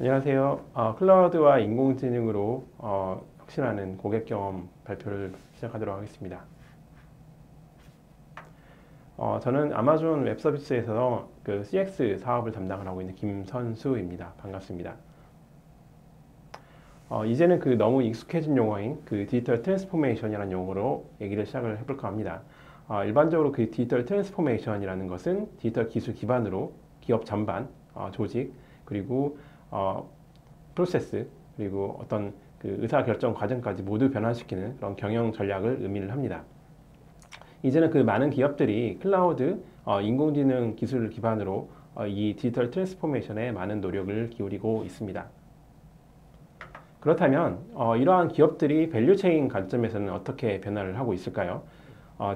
안녕하세요. 클라우드와 인공지능으로 혁신하는 고객 경험 발표를 시작하도록 하겠습니다. 저는 아마존 웹 서비스에서 그 CX 사업을 담당을 하고 있는 김선수입니다. 반갑습니다. 이제는 그 너무 익숙해진 용어인 그 디지털 트랜스포메이션이라는 용어로 얘기를 시작을 해볼까 합니다. 일반적으로 그 디지털 트랜스포메이션이라는 것은 디지털 기술 기반으로 기업 전반, 조직, 그리고 프로세스, 그리고 어떤 그 의사결정 과정까지 모두 변화시키는 그런 경영 전략을 의미를 합니다. 이제는 그 많은 기업들이 클라우드, 인공지능 기술을 기반으로 이 디지털 트랜스포메이션에 많은 노력을 기울이고 있습니다. 그렇다면 이러한 기업들이 밸류체인 관점에서는 어떻게 변화를 하고 있을까요?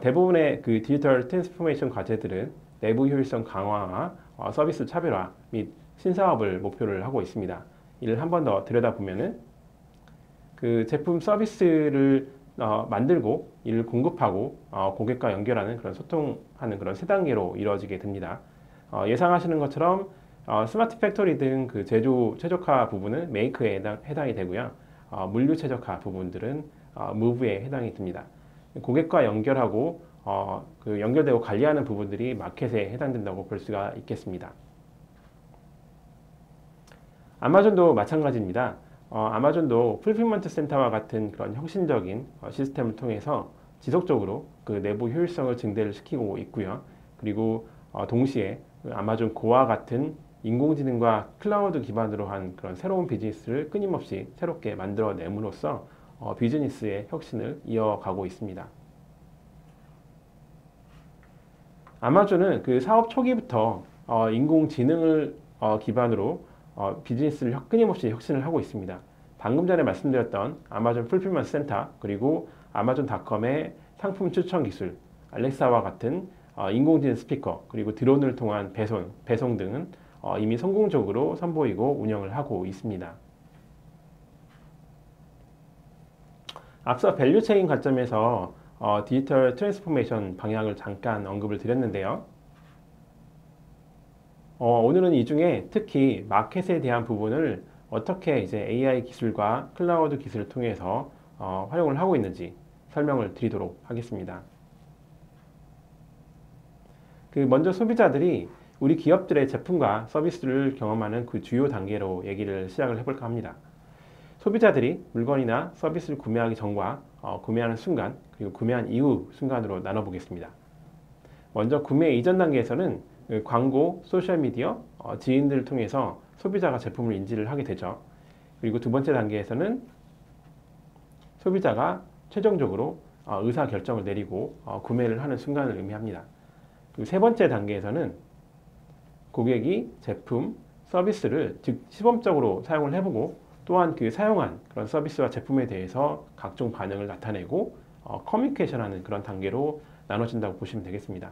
대부분의 그 디지털 트랜스포메이션 과제들은 내부 효율성 강화와 서비스 차별화 및 신사업을 목표를 하고 있습니다. 이를 한 번 더 들여다보면은 그 제품 서비스를 만들고 이를 공급하고 고객과 연결하는 그런 소통하는 그런 세 단계로 이루어지게 됩니다. 예상하시는 것처럼 스마트 팩토리 등 그 제조 최적화 부분은 메이크에 해당이 되고요. 물류 최적화 부분들은 무브에 해당이 됩니다. 고객과 연결하고 그 연결되고 관리하는 부분들이 마켓에 해당된다고 볼 수가 있겠습니다. 아마존도 마찬가지입니다. 아마존도 풀필먼트 센터와 같은 그런 혁신적인 시스템을 통해서 지속적으로 그 내부 효율성을 증대를 시키고 있고요. 그리고 동시에 아마존 고와 같은 인공지능과 클라우드 기반으로 한 그런 새로운 비즈니스를 끊임없이 새롭게 만들어냄으로써 비즈니스의 혁신을 이어가고 있습니다. 아마존은 그 사업 초기부터 인공지능을 기반으로 비즈니스를 끊임없이 혁신을 하고 있습니다. 방금 전에 말씀드렸던 아마존 풀필먼트 센터, 그리고 아마존닷컴의 상품 추천 기술, 알렉사와 같은 인공지능 스피커, 그리고 드론을 통한 배송 등은 이미 성공적으로 선보이고 운영을 하고 있습니다. 앞서 밸류체인 관점에서 디지털 트랜스포메이션 방향을 잠깐 언급을 드렸는데요. 오늘은 이 중에 특히 마켓에 대한 부분을 어떻게 이제 AI 기술과 클라우드 기술을 통해서 활용을 하고 있는지 설명을 드리도록 하겠습니다. 그 먼저 소비자들이 우리 기업들의 제품과 서비스를 경험하는 그 주요 단계로 얘기를 시작을 해볼까 합니다. 소비자들이 물건이나 서비스를 구매하기 전과 구매하는 순간, 그리고 구매한 이후 순간으로 나눠보겠습니다. 먼저 구매 이전 단계에서는 그 광고, 소셜미디어, 지인들을 통해서 소비자가 제품을 인지를 하게 되죠. 그리고 두 번째 단계에서는 소비자가 최종적으로 의사결정을 내리고 구매를 하는 순간을 의미합니다. 그리고 세 번째 단계에서는 고객이 제품, 서비스를 즉 시범적으로 사용을 해보고 또한 그 사용한 그런 서비스와 제품에 대해서 각종 반응을 나타내고 커뮤니케이션하는 그런 단계로 나눠진다고 보시면 되겠습니다.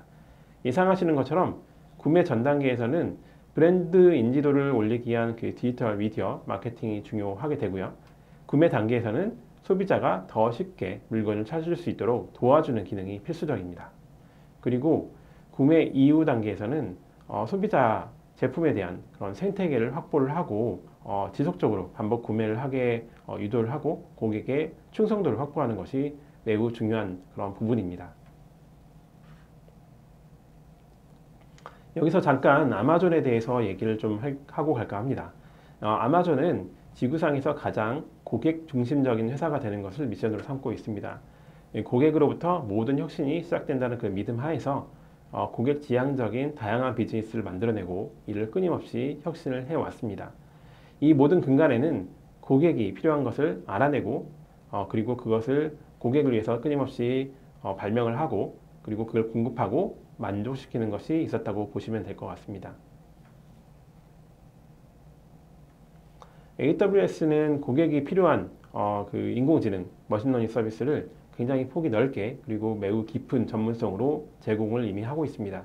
예상하시는 것처럼 구매 전 단계에서는 브랜드 인지도를 올리기 위한 그 디지털 미디어 마케팅이 중요하게 되고요. 구매 단계에서는 소비자가 더 쉽게 물건을 찾을 수 있도록 도와주는 기능이 필수적입니다. 그리고 구매 이후 단계에서는 소비자 제품에 대한 그런 생태계를 확보를 하고 지속적으로 반복 구매를 하게 유도를 하고 고객의 충성도를 확보하는 것이 매우 중요한 그런 부분입니다. 여기서 잠깐 아마존에 대해서 얘기를 좀 하고 갈까 합니다. 아마존은 지구상에서 가장 고객 중심적인 회사가 되는 것을 미션으로 삼고 있습니다. 고객으로부터 모든 혁신이 시작된다는 그 믿음 하에서 고객 지향적인 다양한 비즈니스를 만들어내고 이를 끊임없이 혁신을 해왔습니다. 이 모든 근간에는 고객이 필요한 것을 알아내고 그리고 그것을 고객을 위해서 끊임없이 발명을 하고 그리고 그걸 공급하고 만족시키는 것이 있었다고 보시면 될 것 같습니다. AWS는 고객이 필요한 그 인공지능, 머신러닝 서비스를 굉장히 폭이 넓게 그리고 매우 깊은 전문성으로 제공을 이미 하고 있습니다.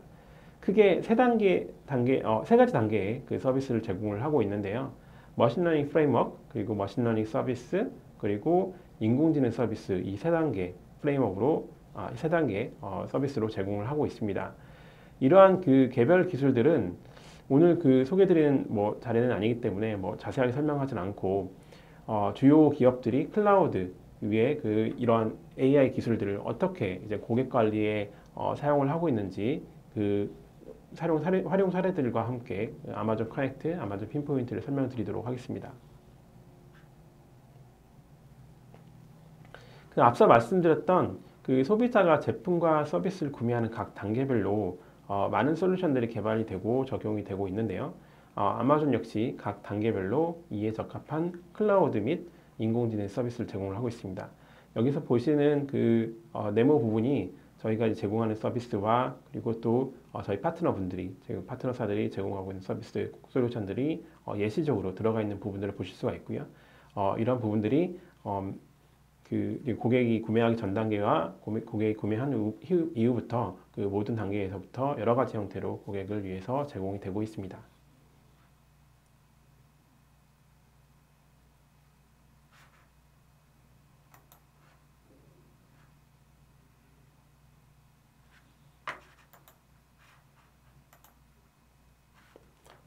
크게 세 가지 단계의 그 서비스를 제공을 하고 있는데요. 머신러닝 프레임워크, 그리고 머신러닝 서비스, 그리고 인공지능 서비스 이 세 단계 프레임워크로 세 단계 서비스로 제공을 하고 있습니다. 이러한 그 개별 기술들은 오늘 그 소개드리는 뭐 자료는 아니기 때문에 뭐 자세하게 설명하진 않고 주요 기업들이 클라우드 위에 그 이러한 AI 기술들을 어떻게 이제 고객 관리에 사용을 하고 있는지 그 활용 사례들과 함께 아마존 커넥트, 아마존 핀포인트를 설명드리도록 하겠습니다. 그 앞서 말씀드렸던 그 소비자가 제품과 서비스를 구매하는 각 단계별로 많은 솔루션들이 개발이 되고 적용이 되고 있는데요. 아마존 역시 각 단계별로 이에 적합한 클라우드 및 인공지능 서비스를 제공을 하고 있습니다. 여기서 보시는 그 네모 부분이 저희가 제공하는 서비스와 그리고 또 저희 파트너분들이, 파트너사들이 제공하고 있는 서비스 솔루션들이 예시적으로 들어가 있는 부분들을 보실 수가 있고요. 이런 부분들이 그 고객이 구매하기 전 단계와 고객이 구매한 이후부터 그 모든 단계에서부터 여러 가지 형태로 고객을 위해서 제공이 되고 있습니다.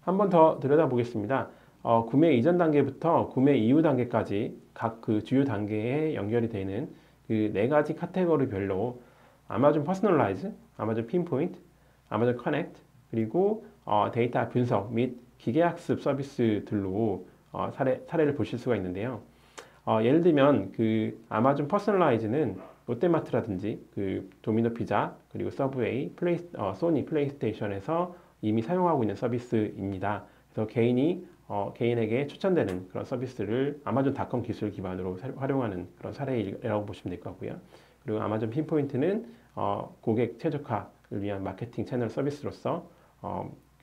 한 번 더 들여다보겠습니다. 구매 이전 단계부터 구매 이후 단계까지 각 그 주요 단계에 연결이 되는 그 네 가지 카테고리별로 아마존 퍼스널라이즈, 아마존 핀포인트, 아마존 커넥트, 그리고 데이터 분석 및 기계학습 서비스들로 사례를 보실 수가 있는데요. 예를 들면 그 아마존 퍼스널라이즈는 롯데마트라든지 그 도미노 피자, 그리고 서브웨이, 소니 플레이스테이션에서 이미 사용하고 있는 서비스입니다. 그래서 개인에게 추천되는 그런 서비스를 아마존닷컴 기술 기반으로 활용하는 그런 사례라고 보시면 될 것 같고요. 그리고 아마존 핀포인트는 고객 최적화를 위한 마케팅 채널 서비스로서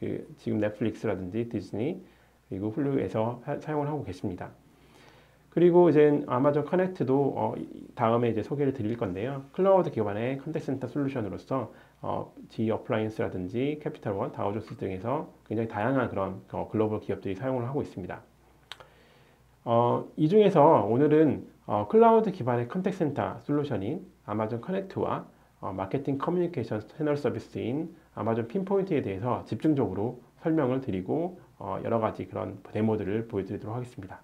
그 지금 넷플릭스라든지 디즈니 그리고 훌루에서 사용을 하고 계십니다. 그리고 이제 아마존 커넥트도 다음에 이제 소개를 드릴 건데요. 클라우드 기반의 컨택센터 솔루션으로서 G 어플라이언스라든지 캐피탈원, 다우존스 등에서 굉장히 다양한 그런 글로벌 기업들이 사용을 하고 있습니다. 이 중에서 오늘은 클라우드 기반의 컨택센터 솔루션인 아마존 커넥트와 마케팅 커뮤니케이션 채널 서비스인 아마존 핀포인트에 대해서 집중적으로 설명을 드리고 여러 가지 그런 데모들을 보여드리도록 하겠습니다.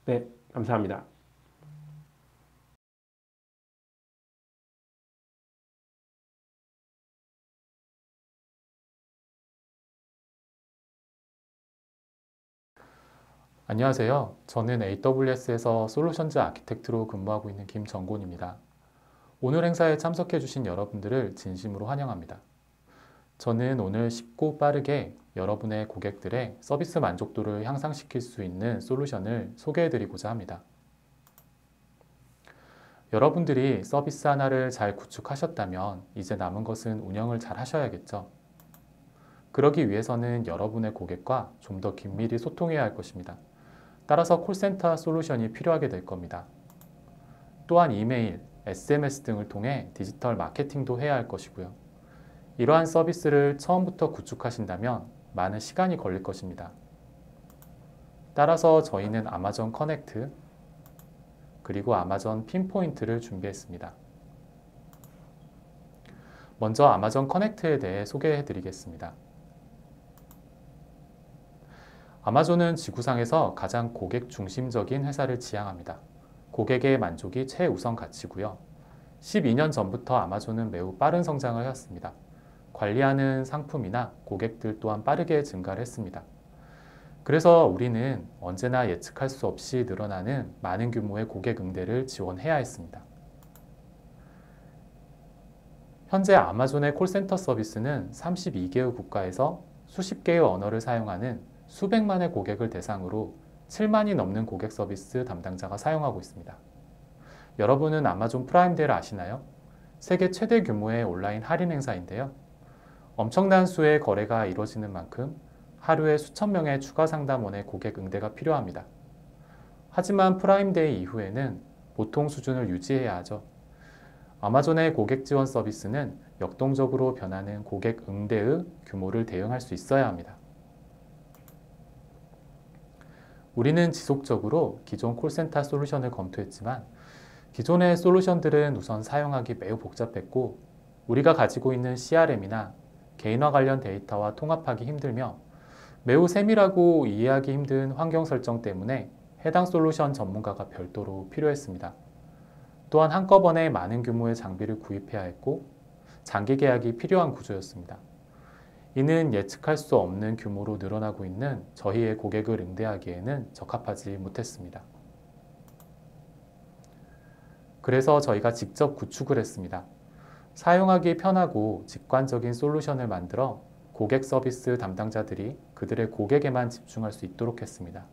네, 감사합니다. 안녕하세요. 저는 AWS에서 솔루션즈 아키텍트로 근무하고 있는 김정곤입니다. 오늘 행사에 참석해 주신 여러분들을 진심으로 환영합니다. 저는 오늘 쉽고 빠르게 여러분의 고객들의 서비스 만족도를 향상시킬 수 있는 솔루션을 소개해 드리고자 합니다. 여러분들이 서비스 하나를 잘 구축하셨다면 이제 남은 것은 운영을 잘 하셔야겠죠. 그러기 위해서는 여러분의 고객과 좀 더 긴밀히 소통해야 할 것입니다. 따라서 콜센터 솔루션이 필요하게 될 겁니다. 또한 이메일, SMS 등을 통해 디지털 마케팅도 해야 할 것이고요. 이러한 서비스를 처음부터 구축하신다면 많은 시간이 걸릴 것입니다. 따라서 저희는 아마존 커넥트 그리고 아마존 핀포인트를 준비했습니다. 먼저 아마존 커넥트에 대해 소개해 드리겠습니다. 아마존은 지구상에서 가장 고객 중심적인 회사를 지향합니다. 고객의 만족이 최우선 가치고요. 12년 전부터 아마존은 매우 빠른 성장을 해왔습니다. 관리하는 상품이나 고객들 또한 빠르게 증가를 했습니다. 그래서 우리는 언제나 예측할 수 없이 늘어나는 많은 규모의 고객 응대를 지원해야 했습니다. 현재 아마존의 콜센터 서비스는 32개의 국가에서 수십 개의 언어를 사용하는 수백만의 고객을 대상으로 7만이 넘는 고객 서비스 담당자가 사용하고 있습니다. 여러분은 아마존 프라임데이를 아시나요? 세계 최대 규모의 온라인 할인 행사인데요. 엄청난 수의 거래가 이루어지는 만큼 하루에 수천 명의 추가 상담원의 고객 응대가 필요합니다. 하지만 프라임데이 이후에는 보통 수준을 유지해야 하죠. 아마존의 고객 지원 서비스는 역동적으로 변하는 고객 응대의 규모를 대응할 수 있어야 합니다. 우리는 지속적으로 기존 콜센터 솔루션을 검토했지만 기존의 솔루션들은 우선 사용하기 매우 복잡했고 우리가 가지고 있는 CRM이나 개인화 관련 데이터와 통합하기 힘들며 매우 세밀하고 이해하기 힘든 환경 설정 때문에 해당 솔루션 전문가가 별도로 필요했습니다. 또한 한꺼번에 많은 규모의 장비를 구입해야 했고 장기 계약이 필요한 구조였습니다. 이는 예측할 수 없는 규모로 늘어나고 있는 저희의 고객을 응대하기에는 적합하지 못했습니다. 그래서 저희가 직접 구축을 했습니다. 사용하기 편하고 직관적인 솔루션을 만들어 고객 서비스 담당자들이 그들의 고객에만 집중할 수 있도록 했습니다.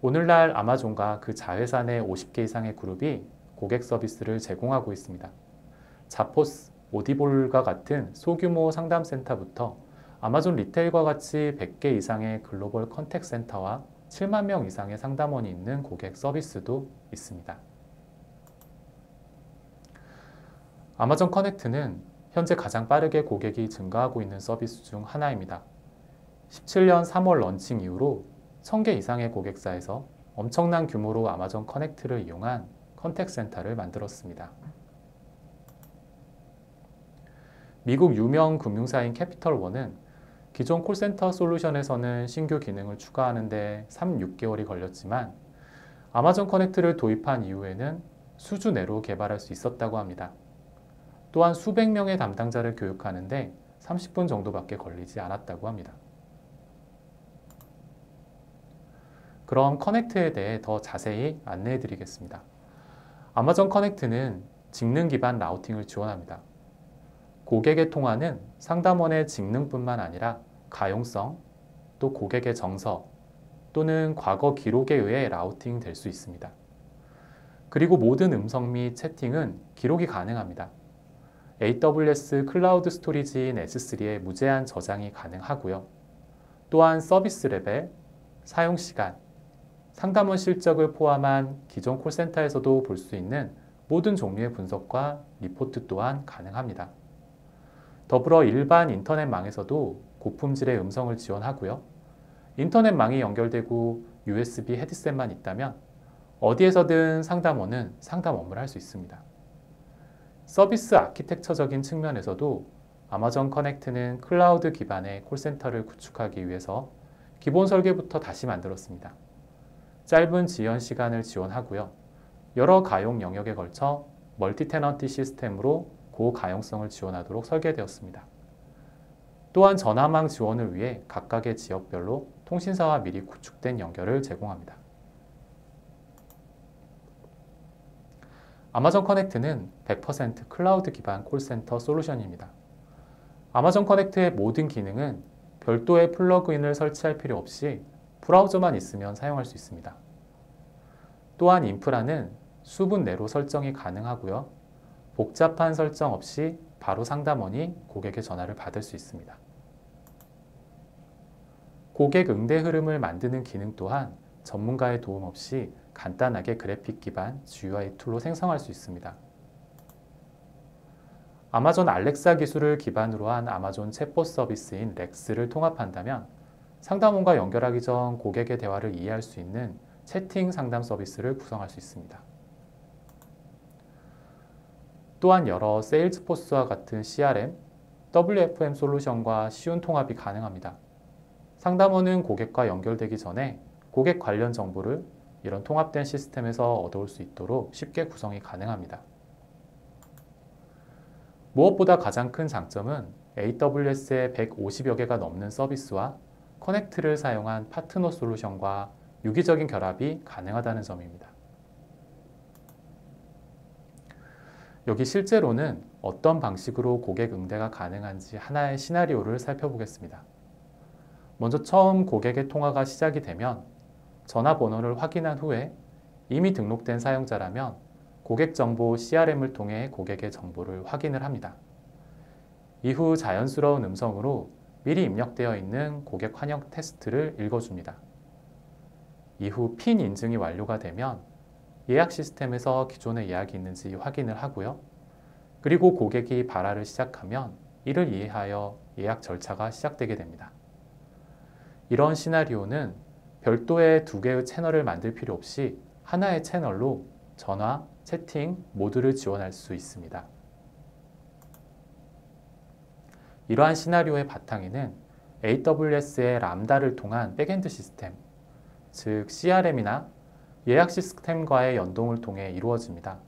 오늘날 아마존과 그 자회사 내 50개 이상의 그룹이 고객 서비스를 제공하고 있습니다. 자포스, 오디볼과 같은 소규모 상담센터부터 아마존 리테일과 같이 100개 이상의 글로벌 컨택 센터와 7만 명 이상의 상담원이 있는 고객 서비스도 있습니다. 아마존 커넥트는 현재 가장 빠르게 고객이 증가하고 있는 서비스 중 하나입니다. 17년 3월 런칭 이후로 1000개 이상의 고객사에서 엄청난 규모로 아마존 커넥트를 이용한 컨택 센터를 만들었습니다. 미국 유명 금융사인 캐피털원은 기존 콜센터 솔루션에서는 신규 기능을 추가하는 데 3-6개월이 걸렸지만 아마존 커넥트를 도입한 이후에는 수주 내로 개발할 수 있었다고 합니다. 또한 수백 명의 담당자를 교육하는데 30분 정도밖에 걸리지 않았다고 합니다. 그럼 커넥트에 대해 더 자세히 안내해 드리겠습니다. 아마존 커넥트는 직능 기반 라우팅을 지원합니다. 고객의 통화는 상담원의 직능뿐만 아니라 가용성, 또 고객의 정서 또는 과거 기록에 의해 라우팅 될 수 있습니다. 그리고 모든 음성 및 채팅은 기록이 가능합니다. AWS 클라우드 스토리지인 S3에 무제한 저장이 가능하고요. 또한 서비스 레벨, 사용 시간, 상담원 실적을 포함한 기존 콜센터에서도 볼 수 있는 모든 종류의 분석과 리포트 또한 가능합니다. 더불어 일반 인터넷망에서도 고품질의 음성을 지원하고요. 인터넷망이 연결되고 USB 헤드셋만 있다면 어디에서든 상담원은 상담 업무를 할 수 있습니다. 서비스 아키텍처적인 측면에서도 아마존 커넥트는 클라우드 기반의 콜센터를 구축하기 위해서 기본 설계부터 다시 만들었습니다. 짧은 지연 시간을 지원하고요. 여러 가용 영역에 걸쳐 멀티 테넌트 시스템으로 고가용성을 지원하도록 설계되었습니다. 또한 전화망 지원을 위해 각각의 지역별로 통신사와 미리 구축된 연결을 제공합니다. 아마존 커넥트는 100% 클라우드 기반 콜센터 솔루션입니다. 아마존 커넥트의 모든 기능은 별도의 플러그인을 설치할 필요 없이 브라우저만 있으면 사용할 수 있습니다. 또한 인프라는 수분 내로 설정이 가능하고요. 복잡한 설정 없이 바로 상담원이 고객의 전화를 받을 수 있습니다. 고객 응대 흐름을 만드는 기능 또한 전문가의 도움 없이 간단하게 그래픽 기반 GUI 툴로 생성할 수 있습니다. 아마존 알렉사 기술을 기반으로 한 아마존 챗봇 서비스인 렉스를 통합한다면 상담원과 연결하기 전 고객의 대화를 이해할 수 있는 채팅 상담 서비스를 구성할 수 있습니다. 또한 여러 세일즈포스와 같은 CRM, WFM 솔루션과 쉬운 통합이 가능합니다. 상담원은 고객과 연결되기 전에 고객 관련 정보를 이런 통합된 시스템에서 얻어올 수 있도록 쉽게 구성이 가능합니다. 무엇보다 가장 큰 장점은 AWS의 150여 개가 넘는 서비스와 커넥트를 사용한 파트너 솔루션과 유기적인 결합이 가능하다는 점입니다. 여기 실제로는 어떤 방식으로 고객 응대가 가능한지 하나의 시나리오를 살펴보겠습니다. 먼저 처음 고객의 통화가 시작이 되면 전화번호를 확인한 후에 이미 등록된 사용자라면 고객 정보 CRM을 통해 고객의 정보를 확인을 합니다. 이후 자연스러운 음성으로 미리 입력되어 있는 고객 환영 테스트를 읽어줍니다. 이후 핀 인증이 완료가 되면 예약 시스템에서 기존에 예약이 있는지 확인을 하고요. 그리고 고객이 발화를 시작하면 이를 이해하여 예약 절차가 시작되게 됩니다. 이런 시나리오는 별도의 2개의 채널을 만들 필요 없이 하나의 채널로 전화, 채팅 모두를 지원할 수 있습니다. 이러한 시나리오의 바탕에는 AWS의 람다를 통한 백엔드 시스템, 즉 CRM이나 예약 시스템과의 연동을 통해 이루어집니다.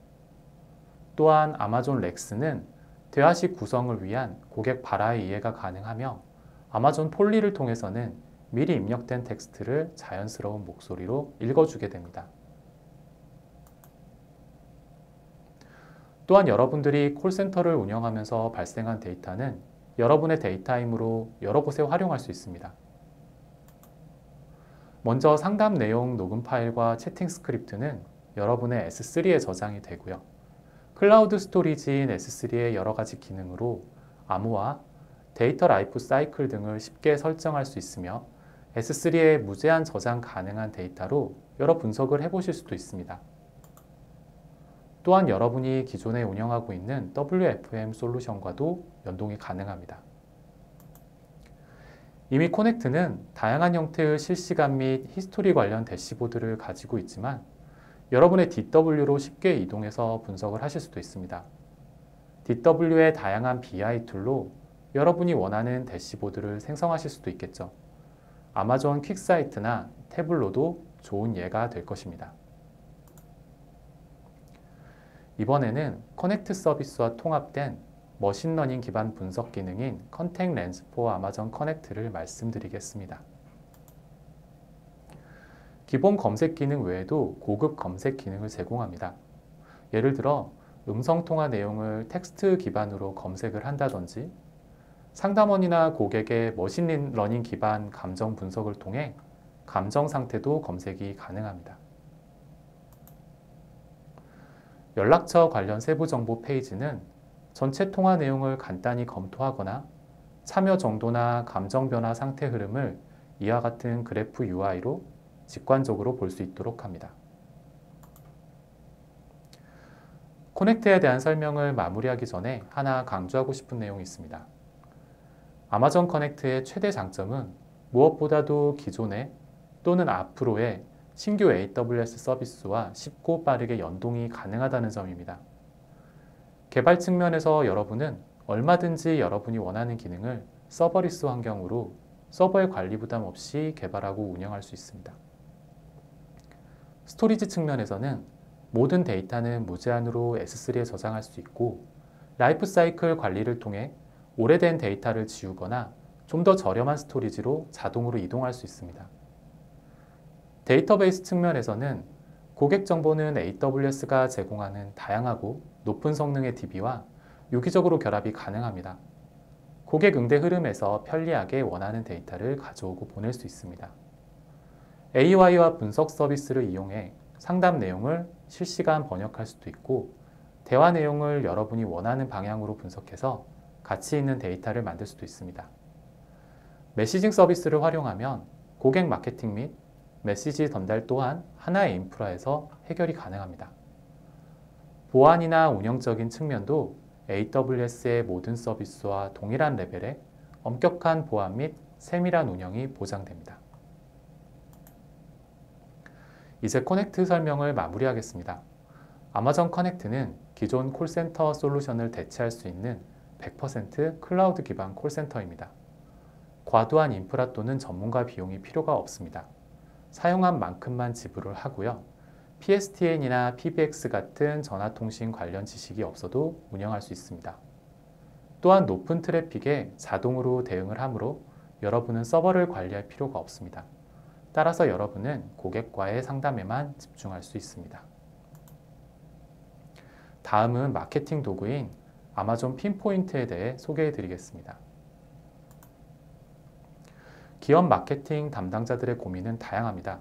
또한 아마존 렉스는 대화식 구성을 위한 고객 발화의 이해가 가능하며 아마존 폴리를 통해서는 미리 입력된 텍스트를 자연스러운 목소리로 읽어주게 됩니다. 또한 여러분들이 콜센터를 운영하면서 발생한 데이터는 여러분의 데이터이므로 여러 곳에 활용할 수 있습니다. 먼저 상담 내용 녹음 파일과 채팅 스크립트는 여러분의 S3에 저장이 되고요. 클라우드 스토리지인 S3의 여러 가지 기능으로 암호화, 데이터 라이프 사이클 등을 쉽게 설정할 수 있으며 S3에 무제한 저장 가능한 데이터로 여러 분석을 해보실 수도 있습니다. 또한 여러분이 기존에 운영하고 있는 WFM 솔루션과도 연동이 가능합니다. 이미 코넥트는 다양한 형태의 실시간 및 히스토리 관련 대시보드를 가지고 있지만 여러분의 DW로 쉽게 이동해서 분석을 하실 수도 있습니다. DW의 다양한 BI 툴로 여러분이 원하는 대시보드를 생성하실 수도 있겠죠. 아마존 퀵사이트나 태블로도 좋은 예가 될 것입니다. 이번에는 커넥트 서비스와 통합된 머신러닝 기반 분석 기능인 컨택 렌즈 포 아마존 커넥트를 말씀드리겠습니다. 기본 검색 기능 외에도 고급 검색 기능을 제공합니다. 예를 들어 음성 통화 내용을 텍스트 기반으로 검색을 한다든지 상담원이나 고객의 머신러닝 기반 감정 분석을 통해 감정 상태도 검색이 가능합니다. 연락처 관련 세부 정보 페이지는 전체 통화 내용을 간단히 검토하거나 참여 정도나 감정 변화 상태 흐름을 이와 같은 그래프 UI로 직관적으로 볼 수 있도록 합니다. 코넥트에 대한 설명을 마무리하기 전에 하나 강조하고 싶은 내용이 있습니다. 아마존 커넥트의 최대 장점은 무엇보다도 기존의 또는 앞으로의 신규 AWS 서비스와 쉽고 빠르게 연동이 가능하다는 점입니다. 개발 측면에서 여러분은 얼마든지 여러분이 원하는 기능을 서버리스 환경으로 서버의 관리 부담 없이 개발하고 운영할 수 있습니다. 스토리지 측면에서는 모든 데이터는 무제한으로 S3에 저장할 수 있고 라이프 사이클 관리를 통해 오래된 데이터를 지우거나 좀 더 저렴한 스토리지로 자동으로 이동할 수 있습니다. 데이터베이스 측면에서는 고객 정보는 AWS가 제공하는 다양하고 높은 성능의 DB와 유기적으로 결합이 가능합니다. 고객 응대 흐름에서 편리하게 원하는 데이터를 가져오고 보낼 수 있습니다. AI와 분석 서비스를 이용해 상담 내용을 실시간 번역할 수도 있고 대화 내용을 여러분이 원하는 방향으로 분석해서 가치 있는 데이터를 만들 수도 있습니다. 메시징 서비스를 활용하면 고객 마케팅 및 메시지 전달 또한 하나의 인프라에서 해결이 가능합니다. 보안이나 운영적인 측면도 AWS의 모든 서비스와 동일한 레벨의 엄격한 보안 및 세밀한 운영이 보장됩니다. 이제 커넥트 설명을 마무리하겠습니다. 아마존 커넥트는 기존 콜센터 솔루션을 대체할 수 있는 100% 클라우드 기반 콜센터입니다. 과도한 인프라 또는 전문가 비용이 필요가 없습니다. 사용한 만큼만 지불을 하고요. PSTN이나 PBX 같은 전화통신 관련 지식이 없어도 운영할 수 있습니다. 또한 높은 트래픽에 자동으로 대응을 하므로 여러분은 서버를 관리할 필요가 없습니다. 따라서 여러분은 고객과의 상담에만 집중할 수 있습니다. 다음은 마케팅 도구인 아마존 핀포인트에 대해 소개해 드리겠습니다. 기업 마케팅 담당자들의 고민은 다양합니다.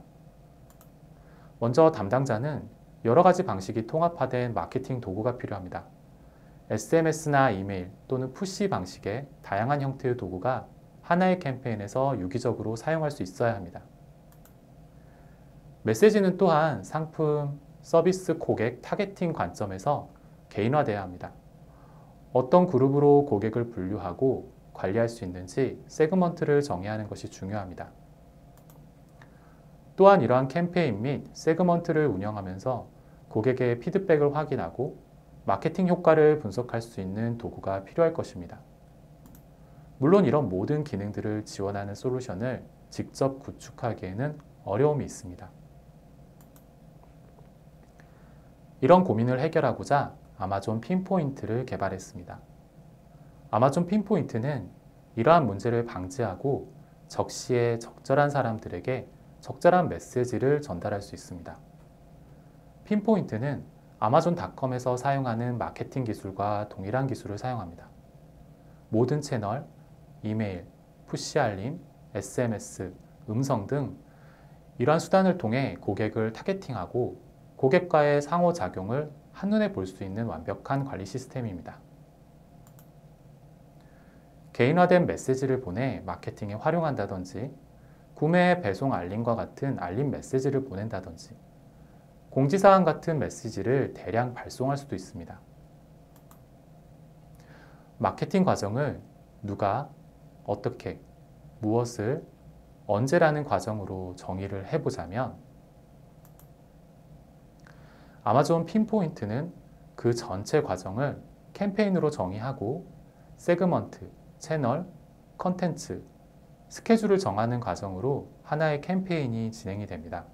먼저 담당자는 여러 가지 방식이 통합화된 마케팅 도구가 필요합니다. SMS나 이메일 또는 푸시 방식의 다양한 형태의 도구가 하나의 캠페인에서 유기적으로 사용할 수 있어야 합니다. 메시지는 또한 상품, 서비스 고객 타겟팅 관점에서 개인화되어야 합니다. 어떤 그룹으로 고객을 분류하고 관리할 수 있는지 세그먼트를 정의하는 것이 중요합니다. 또한 이러한 캠페인 및 세그먼트를 운영하면서 고객의 피드백을 확인하고 마케팅 효과를 분석할 수 있는 도구가 필요할 것입니다. 물론 이런 모든 기능들을 지원하는 솔루션을 직접 구축하기에는 어려움이 있습니다. 이런 고민을 해결하고자 아마존 핀포인트를 개발했습니다. 아마존 핀포인트는 이러한 문제를 방지하고 적시에 적절한 사람들에게 적절한 메시지를 전달할 수 있습니다. 핀포인트는 아마존닷컴에서 사용하는 마케팅 기술과 동일한 기술을 사용합니다. 모든 채널, 이메일, 푸시 알림, SMS, 음성 등 이러한 수단을 통해 고객을 타겟팅하고 고객과의 상호작용을 한눈에 볼 수 있는 완벽한 관리 시스템입니다. 개인화된 메시지를 보내 마케팅에 활용한다든지 구매 배송 알림과 같은 알림 메시지를 보낸다든지 공지사항 같은 메시지를 대량 발송할 수도 있습니다. 마케팅 과정을 누가, 어떻게, 무엇을, 언제라는 과정으로 정의를 해보자면 아마존 핀포인트는 그 전체 과정을 캠페인으로 정의하고 세그먼트, 채널, 컨텐츠, 스케줄을 정하는 과정으로 하나의 캠페인이 진행이 됩니다.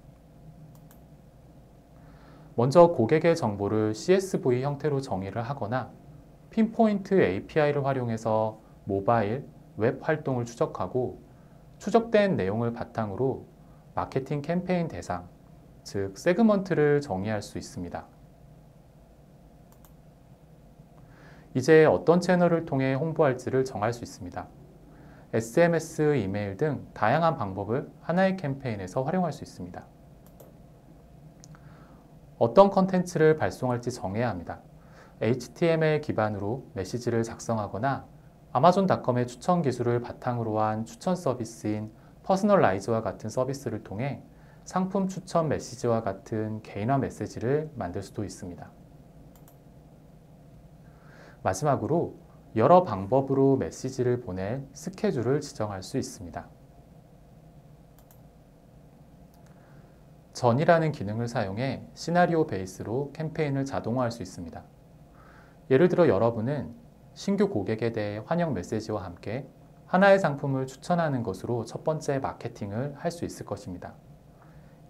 먼저 고객의 정보를 CSV 형태로 정의를 하거나 핀포인트 API를 활용해서 모바일, 웹 활동을 추적하고 추적된 내용을 바탕으로 마케팅 캠페인 대상, 즉 세그먼트를 정의할 수 있습니다. 이제 어떤 채널을 통해 홍보할지를 정할 수 있습니다. SMS, 이메일 등 다양한 방법을 하나의 캠페인에서 활용할 수 있습니다. 어떤 컨텐츠를 발송할지 정해야 합니다. HTML 기반으로 메시지를 작성하거나 아마존닷컴의 추천 기술을 바탕으로 한 추천 서비스인 퍼스널라이즈와 같은 서비스를 통해 상품 추천 메시지와 같은 개인화 메시지를 만들 수도 있습니다. 마지막으로 여러 방법으로 메시지를 보낼 스케줄을 지정할 수 있습니다. 전이라는 기능을 사용해 시나리오 베이스로 캠페인을 자동화할 수 있습니다. 예를 들어 여러분은 신규 고객에 대해 환영 메시지와 함께 하나의 상품을 추천하는 것으로 첫 번째 마케팅을 할 수 있을 것입니다.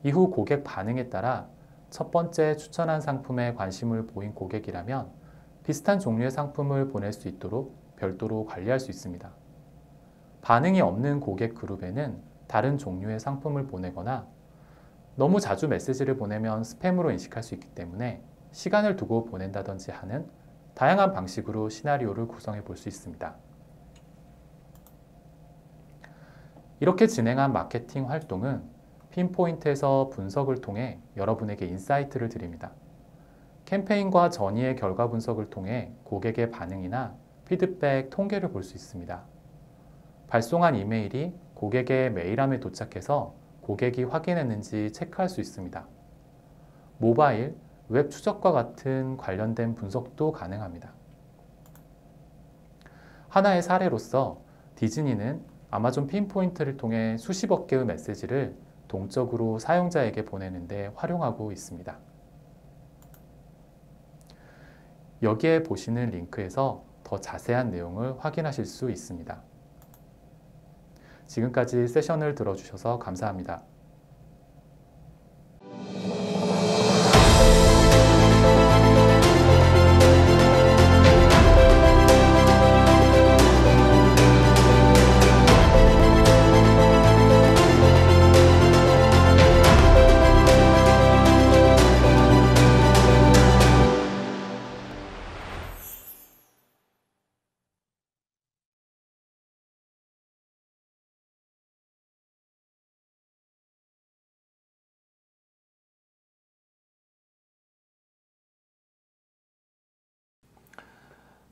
이후 고객 반응에 따라 첫 번째 추천한 상품에 관심을 보인 고객이라면 비슷한 종류의 상품을 보낼 수 있도록 별도로 관리할 수 있습니다. 반응이 없는 고객 그룹에는 다른 종류의 상품을 보내거나 너무 자주 메시지를 보내면 스팸으로 인식할 수 있기 때문에 시간을 두고 보낸다든지 하는 다양한 방식으로 시나리오를 구성해 볼 수 있습니다. 이렇게 진행한 마케팅 활동은 핀포인트에서 분석을 통해 여러분에게 인사이트를 드립니다. 캠페인과 전이의 결과 분석을 통해 고객의 반응이나 피드백, 통계를 볼 수 있습니다. 발송한 이메일이 고객의 메일함에 도착해서 고객이 확인했는지 체크할 수 있습니다. 모바일, 웹 추적과 같은 관련된 분석도 가능합니다. 하나의 사례로서 디즈니는 아마존 핀포인트를 통해 수십억 개의 메시지를 동적으로 사용자에게 보내는 데 활용하고 있습니다. 여기에 보시는 링크에서 더 자세한 내용을 확인하실 수 있습니다. 지금까지 세션을 들어주셔서 감사합니다.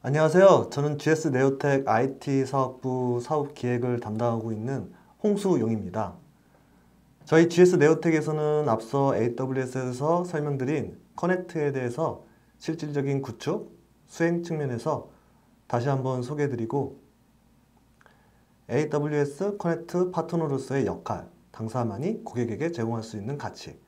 안녕하세요. 저는 GS 네오텍 IT 사업부 사업 기획을 담당하고 있는 홍수용입니다. 저희 GS 네오텍에서는 앞서 AWS에서 설명드린 커넥트에 대해서 실질적인 구축, 수행 측면에서 다시 한번 소개해드리고 AWS 커넥트 파트너로서의 역할, 당사만이 고객에게 제공할 수 있는 가치,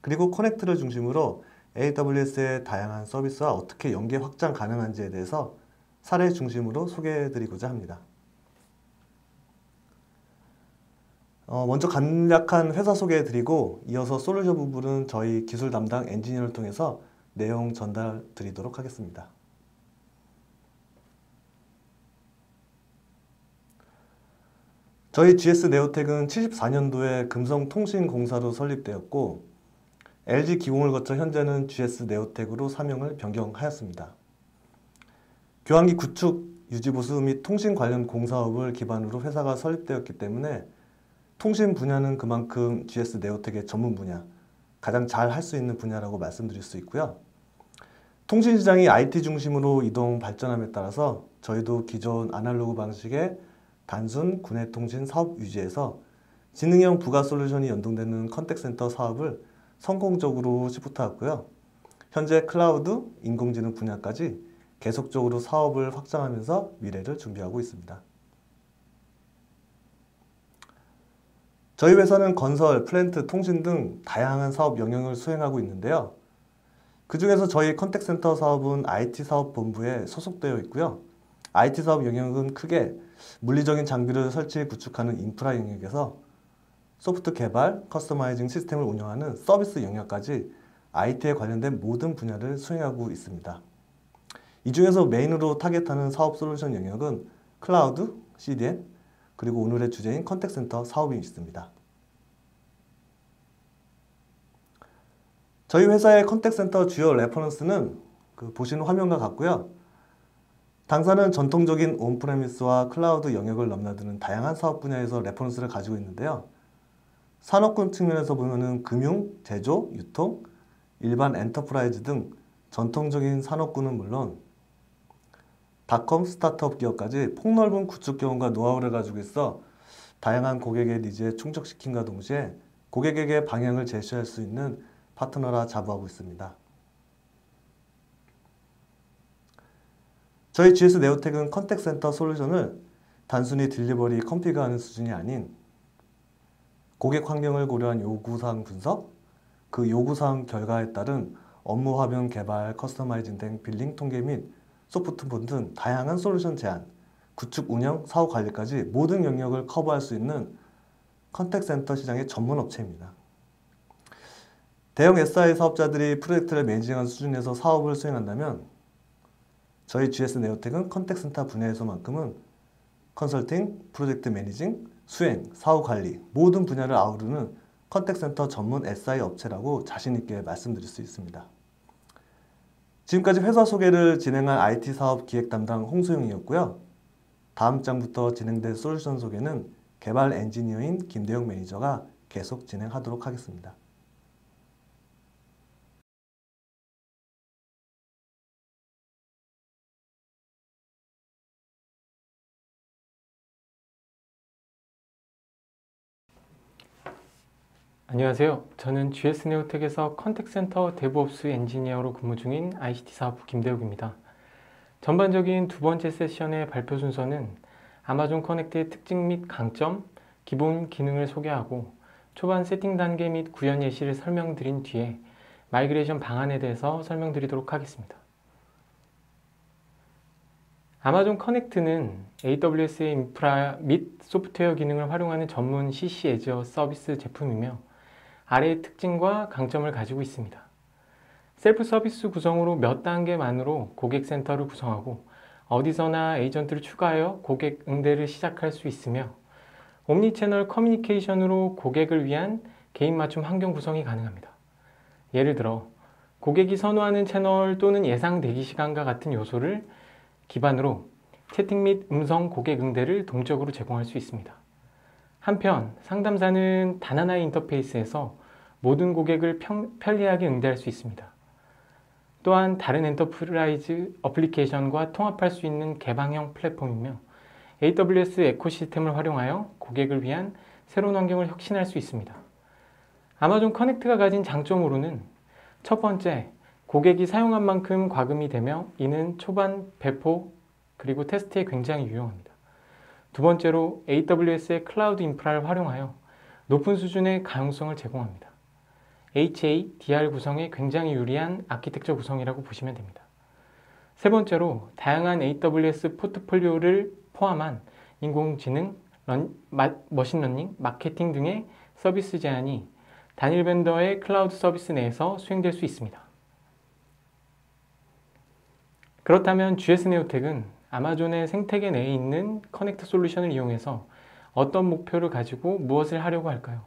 그리고 커넥트를 중심으로 AWS의 다양한 서비스와 어떻게 연계 확장 가능한지에 대해서 사례 중심으로 소개해드리고자 합니다. 먼저 간략한 회사 소개해드리고 이어서 솔루션 부분은 저희 기술 담당 엔지니어를 통해서 내용 전달 드리도록 하겠습니다. 저희 GS 네오텍은 74년도에 금성통신공사로 설립되었고 LG 기공을 거쳐 현재는 GS 네오텍으로 사명을 변경하였습니다. 교환기 구축, 유지보수 및 통신 관련 공사업을 기반으로 회사가 설립되었기 때문에 통신 분야는 그만큼 GS 네오텍의 전문 분야, 가장 잘 할 수 있는 분야라고 말씀드릴 수 있고요. 통신 시장이 IT 중심으로 이동 발전함에 따라서 저희도 기존 아날로그 방식의 단순 구내 통신 사업 유지에서 지능형 부가 솔루션이 연동되는 컨택센터 사업을 성공적으로 시프트하였고요. 현재 클라우드, 인공지능 분야까지 계속적으로 사업을 확장하면서 미래를 준비하고 있습니다. 저희 회사는 건설, 플랜트, 통신 등 다양한 사업 영역을 수행하고 있는데요. 그 중에서 저희 컨택센터 사업은 IT 사업본부에 소속되어 있고요. IT 사업 영역은 크게 물리적인 장비를 설치, 구축하는 인프라 영역에서 소프트 개발, 커스터마이징 시스템을 운영하는 서비스 영역까지 IT에 관련된 모든 분야를 수행하고 있습니다. 이 중에서 메인으로 타겟하는 사업 솔루션 영역은 클라우드, CDN, 그리고 오늘의 주제인 컨택센터 사업이 있습니다. 저희 회사의 컨택센터 주요 레퍼런스는 보시는 화면과 같고요. 당사는 전통적인 온프레미스와 클라우드 영역을 넘나드는 다양한 사업 분야에서 레퍼런스를 가지고 있는데요. 산업군 측면에서 보면은 금융, 제조, 유통, 일반 엔터프라이즈 등 전통적인 산업군은 물론 닷컴 스타트업 기업까지 폭넓은 구축 경험과 노하우를 가지고 있어 다양한 고객의 니즈에 충족시킴과 동시에 고객에게 방향을 제시할 수 있는 파트너라 자부하고 있습니다. 저희 GS 네오텍은 컨택센터 솔루션을 단순히 딜리버리, 컨피그하는 수준이 아닌 고객 환경을 고려한 요구사항 분석, 그 요구사항 결과에 따른 업무 화면 개발, 커스터마이징 등 빌링 통계 및 소프트폰 등 다양한 솔루션 제안, 구축 운영, 사후 관리까지 모든 영역을 커버할 수 있는 컨택센터 시장의 전문 업체입니다. 대형 SI 사업자들이 프로젝트를 매니징하는 수준에서 사업을 수행한다면 저희 GS 네오텍은 컨택센터 분야에서만큼은 컨설팅, 프로젝트 매니징, 수행, 사후 관리 모든 분야를 아우르는 컨택센터 전문 SI 업체라고 자신있게 말씀드릴 수 있습니다. 지금까지 회사 소개를 진행한 IT 사업 기획 담당 홍소영이었고요. 다음 장부터 진행될 솔루션 소개는 개발 엔지니어인 김대영 매니저가 계속 진행하도록 하겠습니다. 안녕하세요. 저는 GS 네오텍에서 컨택센터 데브옵스 엔지니어로 근무 중인 ICT 사업부 김대욱입니다. 전반적인 두 번째 세션의 발표 순서는 아마존 커넥트의 특징 및 강점, 기본 기능을 소개하고 초반 세팅 단계 및 구현 예시를 설명드린 뒤에 마이그레이션 방안에 대해서 설명드리도록 하겠습니다. 아마존 커넥트는 AWS의 인프라 및 소프트웨어 기능을 활용하는 전문 CC 애저 서비스 제품이며 아래의 특징과 강점을 가지고 있습니다. 셀프 서비스 구성으로 몇 단계만으로 고객 센터를 구성하고 어디서나 에이전트를 추가하여 고객 응대를 시작할 수 있으며 옴니채널 커뮤니케이션으로 고객을 위한 개인 맞춤 환경 구성이 가능합니다. 예를 들어 고객이 선호하는 채널 또는 예상 대기 시간과 같은 요소를 기반으로 채팅 및 음성 고객 응대를 동적으로 제공할 수 있습니다. 한편 상담사는 단 하나의 인터페이스에서 모든 고객을 편리하게 응대할 수 있습니다. 또한 다른 엔터프라이즈 어플리케이션과 통합할 수 있는 개방형 플랫폼이며 AWS 에코시스템을 활용하여 고객을 위한 새로운 환경을 혁신할 수 있습니다. 아마존 커넥트가 가진 장점으로는 첫 번째, 고객이 사용한 만큼 과금이 되며 이는 초반 배포 그리고 테스트에 굉장히 유용합니다. 두 번째로 AWS의 클라우드 인프라를 활용하여 높은 수준의 가용성을 제공합니다. HA, DR 구성에 굉장히 유리한 아키텍처 구성이라고 보시면 됩니다. 세 번째로 다양한 AWS 포트폴리오를 포함한 인공지능, 머신러닝, 마케팅 등의 서비스 제한이 단일 벤더의 클라우드 서비스 내에서 수행될 수 있습니다. 그렇다면 GS네오텍은 아마존의 생태계 내에 있는 커넥트 솔루션을 이용해서 어떤 목표를 가지고 무엇을 하려고 할까요?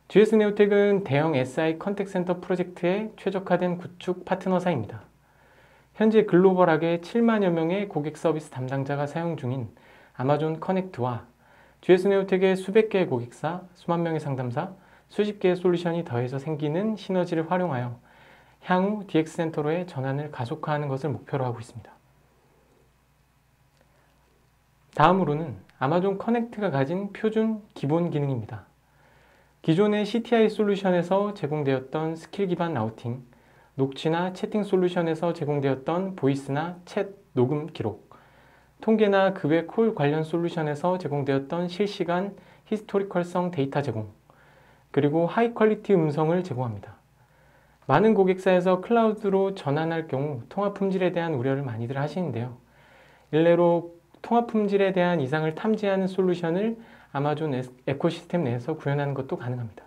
GS네오텍은 대형 SI 컨택센터 프로젝트에 최적화된 구축 파트너사입니다. 현재 글로벌하게 7만여 명의 고객 서비스 담당자가 사용 중인 아마존 커넥트와 GS네오텍의 수백 개의 고객사, 수만 명의 상담사, 수십 개의 솔루션이 더해서 생기는 시너지를 활용하여 향후 DX센터로의 전환을 가속화하는 것을 목표로 하고 있습니다. 다음으로는 아마존 커넥트가 가진 표준 기본 기능입니다. 기존의 CTI 솔루션에서 제공되었던 스킬 기반 라우팅, 녹취나 채팅 솔루션에서 제공되었던 보이스나 챗 녹음 기록, 통계나 그 외 콜 관련 솔루션에서 제공되었던 실시간 히스토리컬성 데이터 제공, 그리고 하이 퀄리티 음성을 제공합니다. 많은 고객사에서 클라우드로 전환할 경우 통화 품질에 대한 우려를 많이들 하시는데요. 일례로 통화 품질에 대한 이상을 탐지하는 솔루션을 아마존 에코시스템 내에서 구현하는 것도 가능합니다.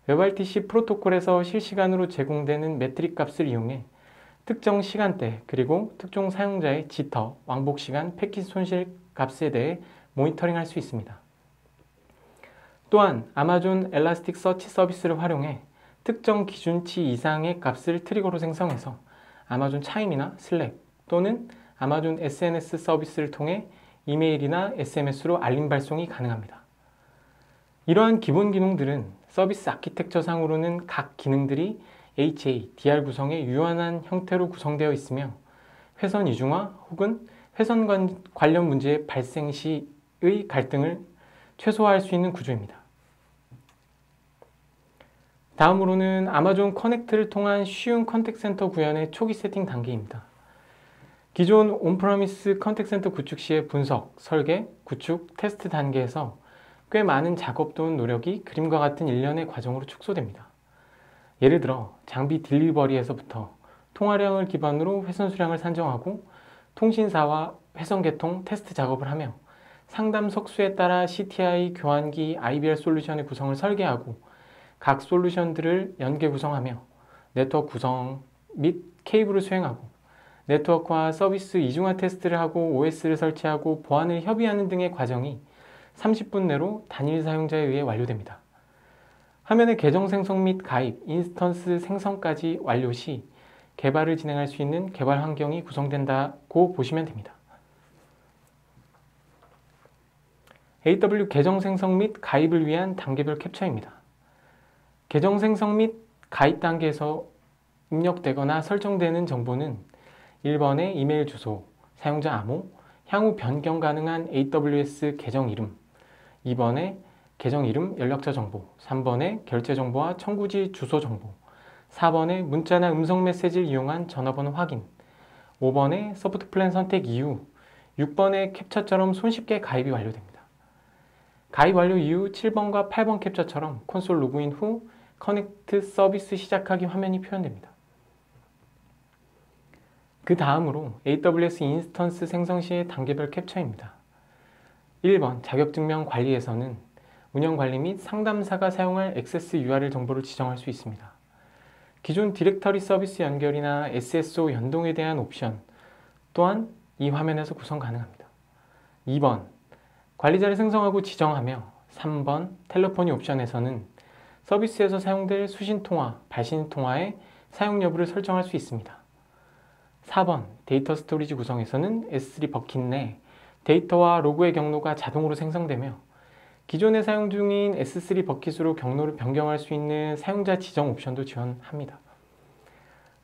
WebRTC 프로토콜에서 실시간으로 제공되는 매트릭 값을 이용해 특정 시간대 그리고 특정 사용자의 지터, 왕복 시간, 패킷 손실 값에 대해 모니터링할 수 있습니다. 또한 아마존 엘라스틱 서치 서비스를 활용해 특정 기준치 이상의 값을 트리거로 생성해서 아마존 차임이나 슬랙 또는 아마존 SNS 서비스를 통해 이메일이나 SMS로 알림 발송이 가능합니다. 이러한 기본 기능들은 서비스 아키텍처 상으로는 각 기능들이 HA, DR 구성의 유연한 형태로 구성되어 있으며 회선 이중화 혹은 회선 관련 문제의 발생 시의 갈등을 최소화할 수 있는 구조입니다. 다음으로는 아마존 커넥트를 통한 쉬운 컨택센터 구현의 초기 세팅 단계입니다. 기존 온프라미스 컨택센터 구축 시의 분석, 설계, 구축, 테스트 단계에서 꽤 많은 작업 또는 노력이 그림과 같은 일련의 과정으로 축소됩니다. 예를 들어 장비 딜리버리에서부터 통화량을 기반으로 회선 수량을 산정하고 통신사와 회선 개통, 테스트 작업을 하며 상담 석수에 따라 CTI, 교환기, IBR 솔루션의 구성을 설계하고 각 솔루션들을 연계 구성하며 네트워크 구성 및 케이블을 수행하고 네트워크와 서비스 이중화 테스트를 하고 OS를 설치하고 보안을 협의하는 등의 과정이 30분 내로 단일 사용자에 의해 완료됩니다. 화면의 계정 생성 및 가입, 인스턴스 생성까지 완료 시 개발을 진행할 수 있는 개발 환경이 구성된다고 보시면 됩니다. AW 계정 생성 및 가입을 위한 단계별 캡처입니다. 계정 생성 및 가입 단계에서 입력되거나 설정되는 정보는 1번의 이메일 주소, 사용자 암호, 향후 변경 가능한 AWS 계정 이름, 2번의 계정 이름, 연락처 정보, 3번의 결제 정보와 청구지 주소 정보, 4번의 문자나 음성 메시지를 이용한 전화번호 확인, 5번의 소프트 플랜 선택 이후, 6번의 캡처처럼 손쉽게 가입이 완료됩니다. 가입 완료 이후 7번과 8번 캡처처럼 콘솔 로그인 후 커넥트 서비스 시작하기 화면이 표현됩니다. 그 다음으로 AWS 인스턴스 생성 시의 단계별 캡처입니다. 1번 자격증명 관리에서는 운영관리 및 상담사가 사용할 액세스 URL 정보를 지정할 수 있습니다. 기존 디렉터리 서비스 연결이나 SSO 연동에 대한 옵션 또한 이 화면에서 구성 가능합니다. 2번 관리자를 생성하고 지정하며 3번 텔레포니 옵션에서는 서비스에서 사용될 수신통화, 발신통화의 사용 여부를 설정할 수 있습니다. 4번 데이터 스토리지 구성에서는 S3 버킷 내 데이터와 로그의 경로가 자동으로 생성되며 기존에 사용 중인 S3 버킷으로 경로를 변경할 수 있는 사용자 지정 옵션도 지원합니다.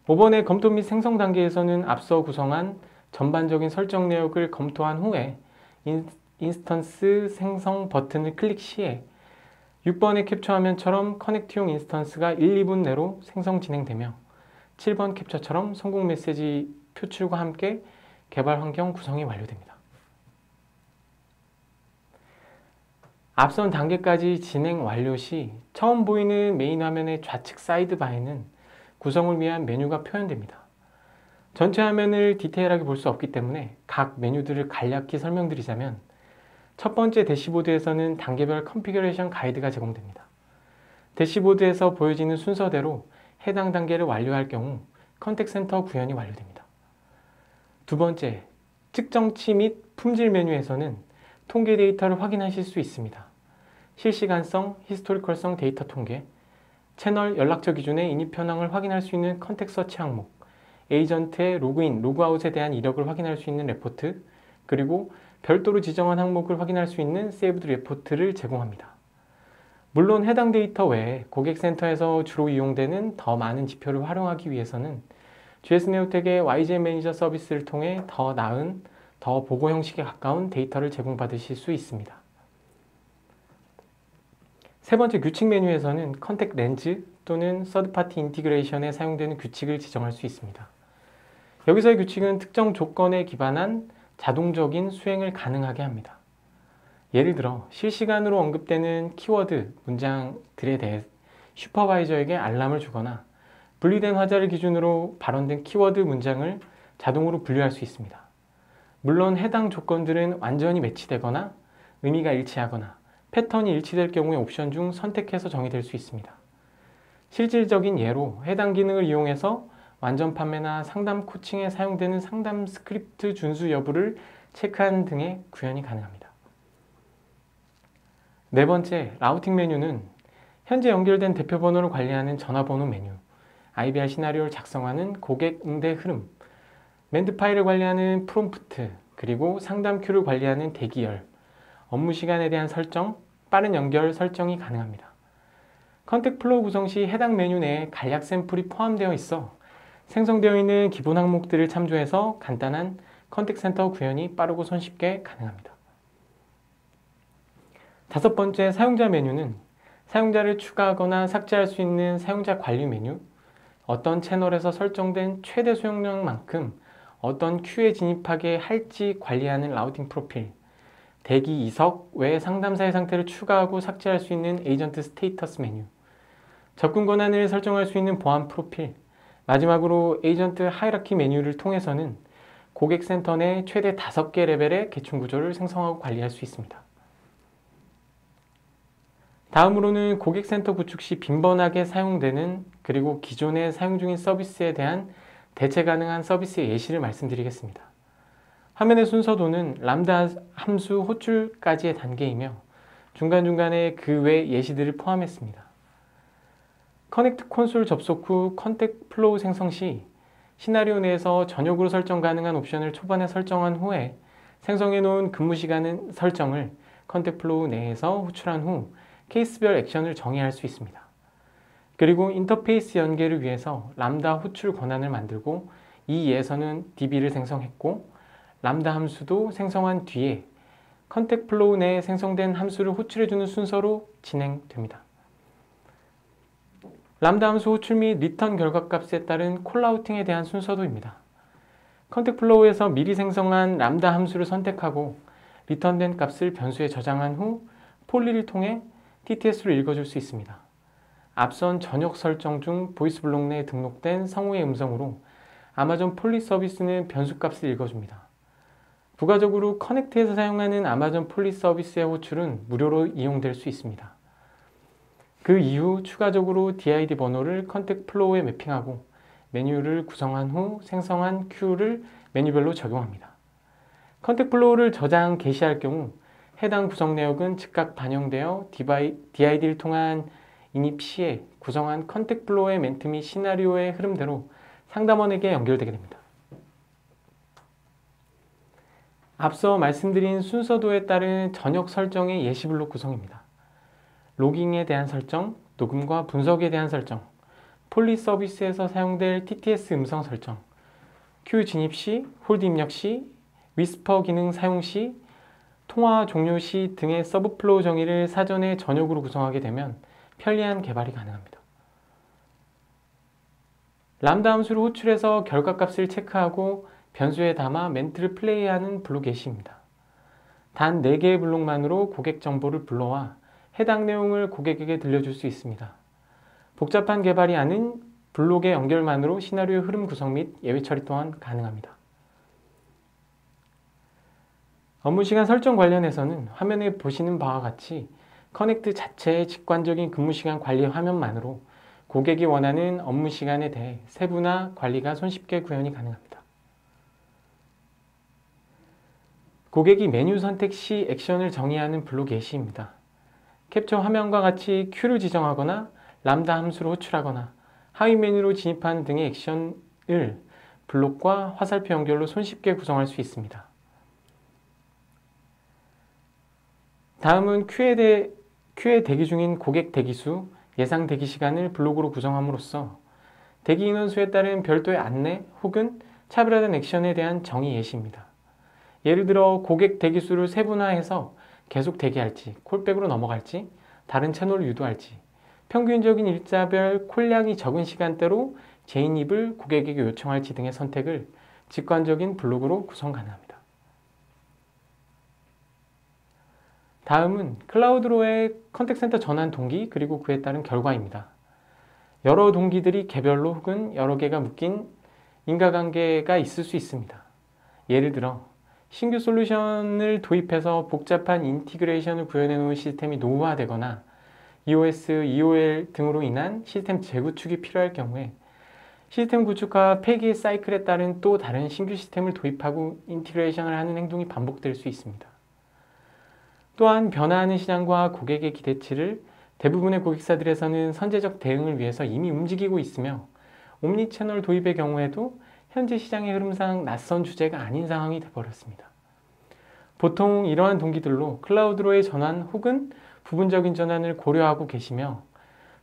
5번의 검토 및 생성 단계에서는 앞서 구성한 전반적인 설정 내역을 검토한 후에 인스턴스 생성 버튼을 클릭 시에 6번의 캡처 화면처럼 커넥트용 인스턴스가 1, 2분 내로 생성 진행되며 7번 캡처처럼 성공 메시지 표출과 함께 개발 환경 구성이 완료됩니다. 앞선 단계까지 진행 완료 시 처음 보이는 메인 화면의 좌측 사이드바에는 구성을 위한 메뉴가 표현됩니다. 전체 화면을 디테일하게 볼 수 없기 때문에 각 메뉴들을 간략히 설명드리자면 첫 번째 대시보드에서는 단계별 컨피규레이션 가이드가 제공됩니다. 대시보드에서 보여지는 순서대로 해당 단계를 완료할 경우 컨택센터 구현이 완료됩니다. 두 번째, 측정치 및 품질 메뉴에서는 통계 데이터를 확인하실 수 있습니다. 실시간성, 히스토리컬성 데이터 통계, 채널 연락처 기준의 인입 현황을 확인할 수 있는 컨텍스트 서치 항목, 에이전트의 로그인, 로그아웃에 대한 이력을 확인할 수 있는 레포트, 그리고 별도로 지정한 항목을 확인할 수 있는 세이브드 레포트를 제공합니다. 물론 해당 데이터 외에 고객센터에서 주로 이용되는 더 많은 지표를 활용하기 위해서는 GS네오텍의 YGN 매니저 서비스를 통해 더 나은, 더 보고 형식에 가까운 데이터를 제공받으실 수 있습니다. 세 번째 규칙 메뉴에서는 컨택 렌즈 또는 서드파티 인티그레이션에 사용되는 규칙을 지정할 수 있습니다. 여기서의 규칙은 특정 조건에 기반한 자동적인 수행을 가능하게 합니다. 예를 들어 실시간으로 언급되는 키워드, 문장들에 대해 슈퍼바이저에게 알람을 주거나 분리된 화자를 기준으로 발언된 키워드 문장을 자동으로 분류할 수 있습니다. 물론 해당 조건들은 완전히 매치되거나 의미가 일치하거나 패턴이 일치될 경우의 옵션 중 선택해서 정의될 수 있습니다. 실질적인 예로 해당 기능을 이용해서 완전 판매나 상담 코칭에 사용되는 상담 스크립트 준수 여부를 체크하는 등의 구현이 가능합니다. 네 번째, 라우팅 메뉴는 현재 연결된 대표 번호를 관리하는 전화번호 메뉴, IVR 시나리오를 작성하는 고객 응대 흐름, 멘트 파일을 관리하는 프롬프트, 그리고 상담 큐를 관리하는 대기열, 업무 시간에 대한 설정, 빠른 연결 설정이 가능합니다. 컨택 플로우 구성 시 해당 메뉴 내에 간략 샘플이 포함되어 있어 생성되어 있는 기본 항목들을 참조해서 간단한 컨택 센터 구현이 빠르고 손쉽게 가능합니다. 다섯 번째, 사용자 메뉴는 사용자를 추가하거나 삭제할 수 있는 사용자 관리 메뉴, 어떤 채널에서 설정된 최대 수용량만큼 어떤 큐에 진입하게 할지 관리하는 라우팅 프로필, 대기 이석 외 상담사의 상태를 추가하고 삭제할 수 있는 에이전트 스테이터스 메뉴, 접근 권한을 설정할 수 있는 보안 프로필, 마지막으로 에이전트 하이라키 메뉴를 통해서는 고객센터 내 최대 5개 레벨의 계층 구조를 생성하고 관리할 수 있습니다. 다음으로는 고객센터 구축 시 빈번하게 사용되는 그리고 기존에 사용 중인 서비스에 대한 대체 가능한 서비스 예시를 말씀드리겠습니다. 화면의 순서도는 람다 함수 호출까지의 단계이며 중간중간에 그 외 예시들을 포함했습니다. 커넥트 콘솔 접속 후 컨택 플로우 생성 시 시나리오 내에서 전역으로 설정 가능한 옵션을 초반에 설정한 후에 생성해 놓은 근무 시간 설정을 컨택 플로우 내에서 호출한 후 케이스별 액션을 정의할 수 있습니다. 그리고 인터페이스 연계를 위해서 람다 호출 권한을 만들고 이 예에서는 DB를 생성했고 람다 함수도 생성한 뒤에 컨택 플로우 내에 생성된 함수를 호출해주는 순서로 진행됩니다. 람다 함수 호출 및 리턴 결과값에 따른 콜라우팅에 대한 순서도입니다. 컨택 플로우에서 미리 생성한 람다 함수를 선택하고 리턴된 값을 변수에 저장한 후 폴리를 통해 TTS로 읽어줄 수 있습니다. 앞선 전역 설정 중 보이스 블록 내에 등록된 성우의 음성으로 아마존 폴리 서비스는 변수 값을 읽어줍니다. 부가적으로 커넥트에서 사용하는 아마존 폴리 서비스의 호출은 무료로 이용될 수 있습니다. 그 이후 추가적으로 DID 번호를 컨택 플로우에 매핑하고 메뉴를 구성한 후 생성한 큐를 메뉴별로 적용합니다. 컨택 플로우를 저장 게시할 경우 해당 구성 내역은 즉각 반영되어 DID를 통한 인입 시에 구성한 컨택 플로우의 멘트 및 시나리오의 흐름대로 상담원에게 연결되게 됩니다. 앞서 말씀드린 순서도에 따른 전역 설정의 예시 블록 구성입니다. 로깅에 대한 설정, 녹음과 분석에 대한 설정, 폴리 서비스에서 사용될 TTS 음성 설정, 큐 진입 시, 홀드 입력 시, 위스퍼 기능 사용 시, 통화 종료 시 등의 서브 플로우 정의를 사전에 전역으로 구성하게 되면 편리한 개발이 가능합니다. 람다 함수를 호출해서 결과값을 체크하고 변수에 담아 멘트를 플레이하는 블록 예시입니다. 단 4개의 블록만으로 고객 정보를 불러와 해당 내용을 고객에게 들려줄 수 있습니다. 복잡한 개발이 아닌 블록의 연결만으로 시나리오 흐름 구성 및 예외 처리 또한 가능합니다. 업무시간 설정 관련해서는 화면에 보시는 바와 같이 커넥트 자체의 직관적인 근무시간 관리 화면만으로 고객이 원하는 업무시간에 대해 세부나 관리가 손쉽게 구현이 가능합니다. 고객이 메뉴 선택 시 액션을 정의하는 블록 예시입니다. 캡처 화면과 같이 큐를 지정하거나 람다 함수로 호출하거나 하위 메뉴로 진입하는 등의 액션을 블록과 화살표 연결로 손쉽게 구성할 수 있습니다. 다음은 큐에 대기 중인 고객 대기수, 예상 대기 시간을 블록으로 구성함으로써 대기 인원수에 따른 별도의 안내 혹은 차별화된 액션에 대한 정의 예시입니다. 예를 들어 고객 대기수를 세분화해서 계속 대기할지, 콜백으로 넘어갈지, 다른 채널을 유도할지, 평균적인 일자별 콜량이 적은 시간대로 재인입을 고객에게 요청할지 등의 선택을 직관적인 블록으로 구성 가능합니다. 다음은 클라우드로의 컨택센터 전환 동기 그리고 그에 따른 결과입니다. 여러 동기들이 개별로 혹은 여러 개가 묶인 인과관계가 있을 수 있습니다. 예를 들어 신규 솔루션을 도입해서 복잡한 인티그레이션을 구현해 놓은 시스템이 노후화되거나 EOS, EOL 등으로 인한 시스템 재구축이 필요할 경우에 시스템 구축과 폐기의 사이클에 따른 또 다른 신규 시스템을 도입하고 인티그레이션을 하는 행동이 반복될 수 있습니다. 또한 변화하는 시장과 고객의 기대치를 대부분의 고객사들에서는 선제적 대응을 위해서 이미 움직이고 있으며 옴니채널 도입의 경우에도 현재 시장의 흐름상 낯선 주제가 아닌 상황이 되어버렸습니다. 보통 이러한 동기들로 클라우드로의 전환 혹은 부분적인 전환을 고려하고 계시며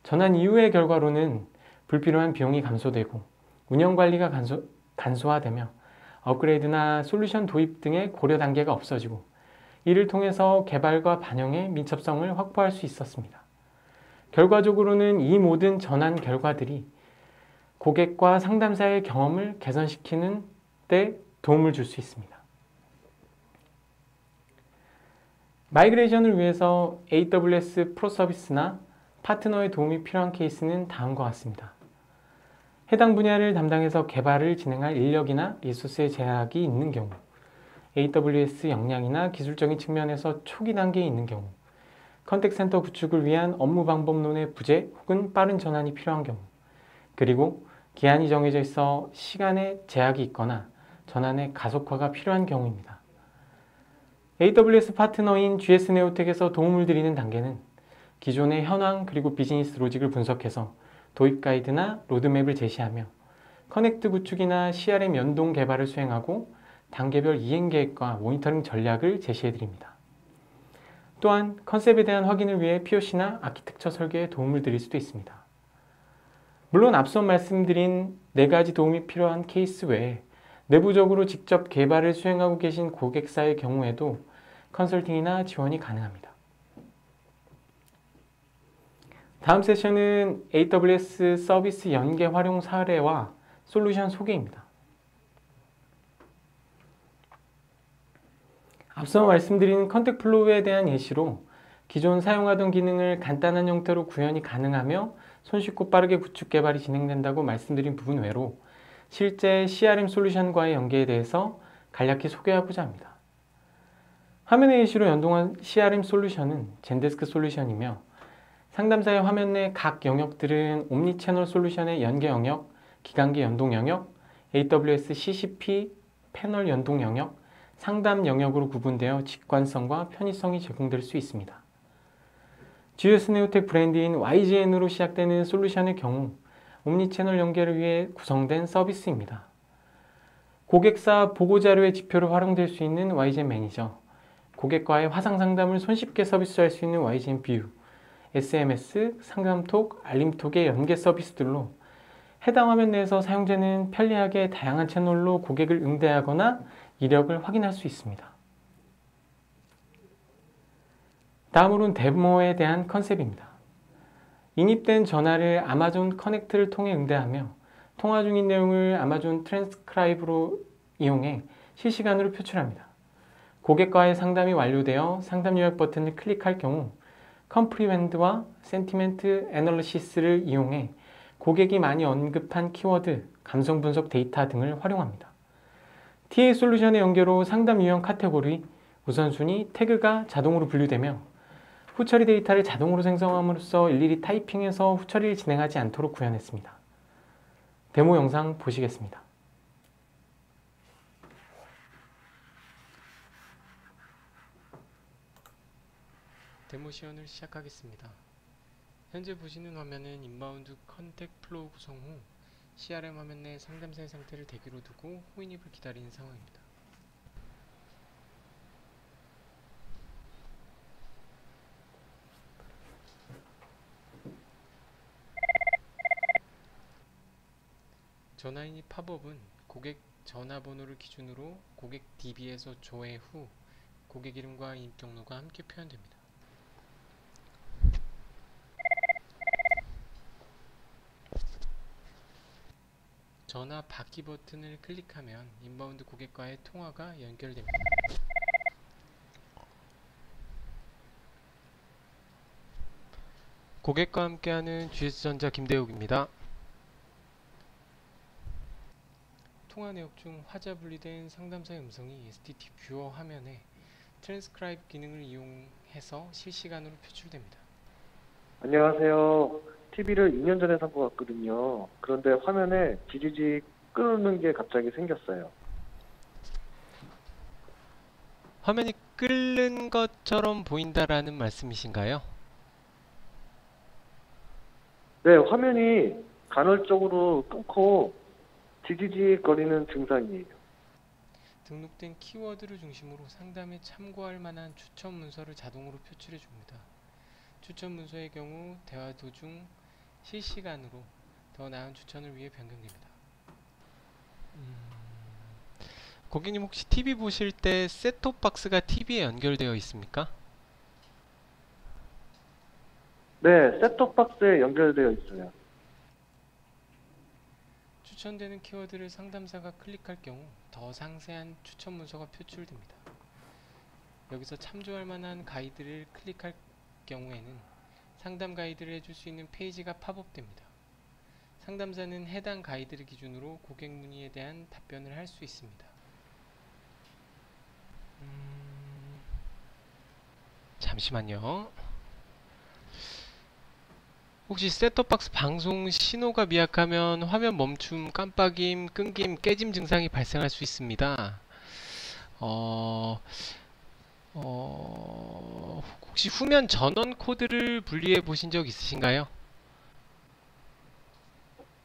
전환 이후의 결과로는 불필요한 비용이 감소되고 운영관리가 간소화되며 업그레이드나 솔루션 도입 등의 고려 단계가 없어지고 이를 통해서 개발과 반영의 민첩성을 확보할 수 있었습니다. 결과적으로는 이 모든 전환 결과들이 고객과 상담사의 경험을 개선시키는 데 도움을 줄 수 있습니다. 마이그레이션을 위해서 AWS 프로서비스나 파트너의 도움이 필요한 케이스는 다음과 같습니다. 해당 분야를 담당해서 개발을 진행할 인력이나 리소스의 제약이 있는 경우, AWS 역량이나 기술적인 측면에서 초기 단계에 있는 경우, 컨택센터 구축을 위한 업무 방법론의 부재 혹은 빠른 전환이 필요한 경우, 그리고 기한이 정해져 있어 시간에 제약이 있거나 전환의 가속화가 필요한 경우입니다. AWS 파트너인 GS네오텍에서 도움을 드리는 단계는 기존의 현황 그리고 비즈니스 로직을 분석해서 도입 가이드나 로드맵을 제시하며 커넥트 구축이나 CRM 연동 개발을 수행하고 단계별 이행 계획과 모니터링 전략을 제시해 드립니다. 또한 컨셉에 대한 확인을 위해 POC나 아키텍처 설계에 도움을 드릴 수도 있습니다. 물론 앞서 말씀드린 4가지 도움이 필요한 케이스 외에 내부적으로 직접 개발을 수행하고 계신 고객사의 경우에도 컨설팅이나 지원이 가능합니다. 다음 세션은 AWS 서비스 연계 활용 사례와 솔루션 소개입니다. 앞서 말씀드린 컨택 플로우에 대한 예시로 기존 사용하던 기능을 간단한 형태로 구현이 가능하며 손쉽고 빠르게 구축 개발이 진행된다고 말씀드린 부분 외로 실제 CRM 솔루션과의 연계에 대해서 간략히 소개하고자 합니다. 화면의 예시로 연동한 CRM 솔루션은 젠데스크 솔루션이며 상담사의 화면 내 각 영역들은 옴니채널 솔루션의 연계 영역, 기간계 연동 영역, AWS CCP 패널 연동 영역, 상담 영역으로 구분되어 직관성과 편의성이 제공될 수 있습니다. GS네오텍 브랜드인 YGN으로 시작되는 솔루션의 경우 옴니채널 연계를 위해 구성된 서비스입니다. 고객사 보고자료의 지표로 활용될 수 있는 YGN 매니저, 고객과의 화상 상담을 손쉽게 서비스할 수 있는 YGN 뷰, SMS, 상담톡, 알림톡의 연계 서비스들로 해당 화면 내에서 사용자는 편리하게 다양한 채널로 고객을 응대하거나 이력을 확인할 수 있습니다. 다음으로는 데모에 대한 컨셉입니다. 인입된 전화를 아마존 커넥트를 통해 응대하며 통화 중인 내용을 아마존 트랜스크라이브로 이용해 실시간으로 표출합니다. 고객과의 상담이 완료되어 상담 요약 버튼을 클릭할 경우 컴프리hen드와 센티멘트 애널리시스를 이용해 고객이 많이 언급한 키워드, 감성 분석 데이터 등을 활용합니다. TA 솔루션의 연계로 상담 유형 카테고리, 우선순위 태그가 자동으로 분류되며 후처리 데이터를 자동으로 생성함으로써 일일이 타이핑해서 후처리를 진행하지 않도록 구현했습니다. 데모 영상 보시겠습니다. 데모 시연을 시작하겠습니다. 현재 보시는 화면은 인바운드 컨택 플로우 구성 후 CRM 화면 내 상담사의 상태를 대기로 두고 호인입을 기다리는 상황입니다. 전화인입 팝업은 고객 전화번호를 기준으로 고객 DB에서 조회 후 고객 이름과 인입 경로가 함께 표현됩니다. 전화 받기 버튼을 클릭하면 인바운드 고객과의 통화가 연결됩니다. 고객과 함께하는 GS전자 김대욱입니다. 통화 내역 중 화자 분리된 상담사의 음성이 STT 뷰어 화면에 트랜스크라이브 기능을 이용해서 실시간으로 표출됩니다. 안녕하세요. TV를 2년 전에 산 것 같거든요. 그런데 화면에 지지직 끄는 게 갑자기 생겼어요. 화면이 끓는 것처럼 보인다라는 말씀이신가요? 네, 화면이 간헐적으로 끊고 지지직 거리는 증상이에요. 등록된 키워드를 중심으로 상담에 참고할 만한 추천 문서를 자동으로 표출해 줍니다. 추천 문서의 경우 대화 도중 실시간으로 더 나은 추천을 위해 변경됩니다. 고객님 혹시 TV 보실 때 셋톱 박스가 TV에 연결되어 있습니까? 네, 셋톱박스에 연결되어 있어요. 추천되는 키워드를 상담사가 클릭할 경우 더 상세한 추천 문서가 표출됩니다. 여기서 참조할 만한 가이드를 클릭할 경우에는 상담 가이드를 해줄 수 있는 페이지가 팝업됩니다. 상담사는 해당 가이드를 기준으로 고객 문의에 대한 답변을 할 수 있습니다. 잠시만요. 혹시 셋톱박스 방송 신호가 미약하면 화면 멈춤, 깜빡임, 끊김, 깨짐 증상이 발생할 수 있습니다. 혹시 후면 전원 코드를 분리해 보신 적 있으신가요?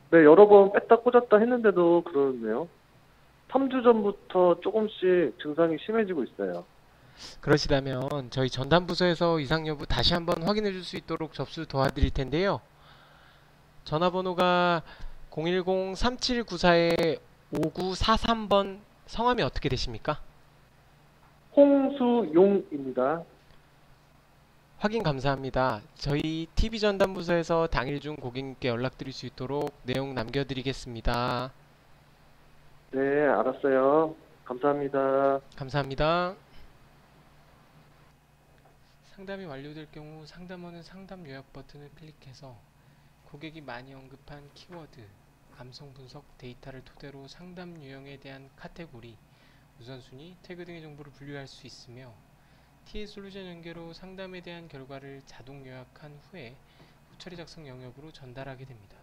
네, 여러 번 뺐다 꽂았다 했는데도 그러네요. 3주 전부터 조금씩 증상이 심해지고 있어요. 그러시다면 저희 전담부서에서 이상 여부 다시 한번 확인해 줄 수 있도록 접수 도와드릴 텐데요. 전화번호가 010-3794-5943번 성함이 어떻게 되십니까? 홍수용입니다. 확인 감사합니다. 저희 TV 전담부서에서 당일 중 고객님께 연락드릴 수 있도록 내용 남겨드리겠습니다. 네, 알았어요. 감사합니다. 감사합니다. 상담이 완료될 경우 상담원은 상담 요약 버튼을 클릭해서 고객이 많이 언급한 키워드, 감성 분석 데이터를 토대로 상담 유형에 대한 카테고리, 우선순위, 태그 등의 정보를 분류할 수 있으며 TA 솔루션 연계로 상담에 대한 결과를 자동 요약한 후에 후처리 작성 영역으로 전달하게 됩니다.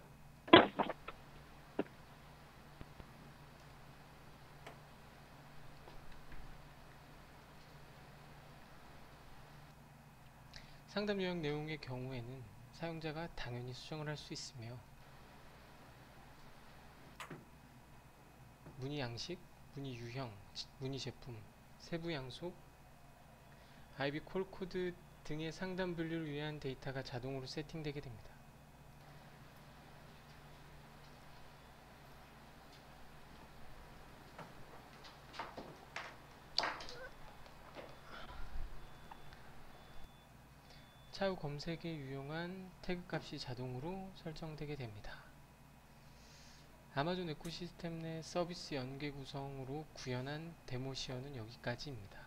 상담 요약 내용의 경우에는 사용자가 당연히 수정을 할 수 있으며 문의 양식, 문의 유형, 문의 제품, 세부 양속, IB 콜 코드 등의 상담 분류를 위한 데이터가 자동으로 세팅되게 됩니다. 차후 검색에 유용한 태그 값이 자동으로 설정되게 됩니다. 아마존 에코시스템 내 서비스 연계 구성으로 구현한 데모 시연은 여기까지입니다.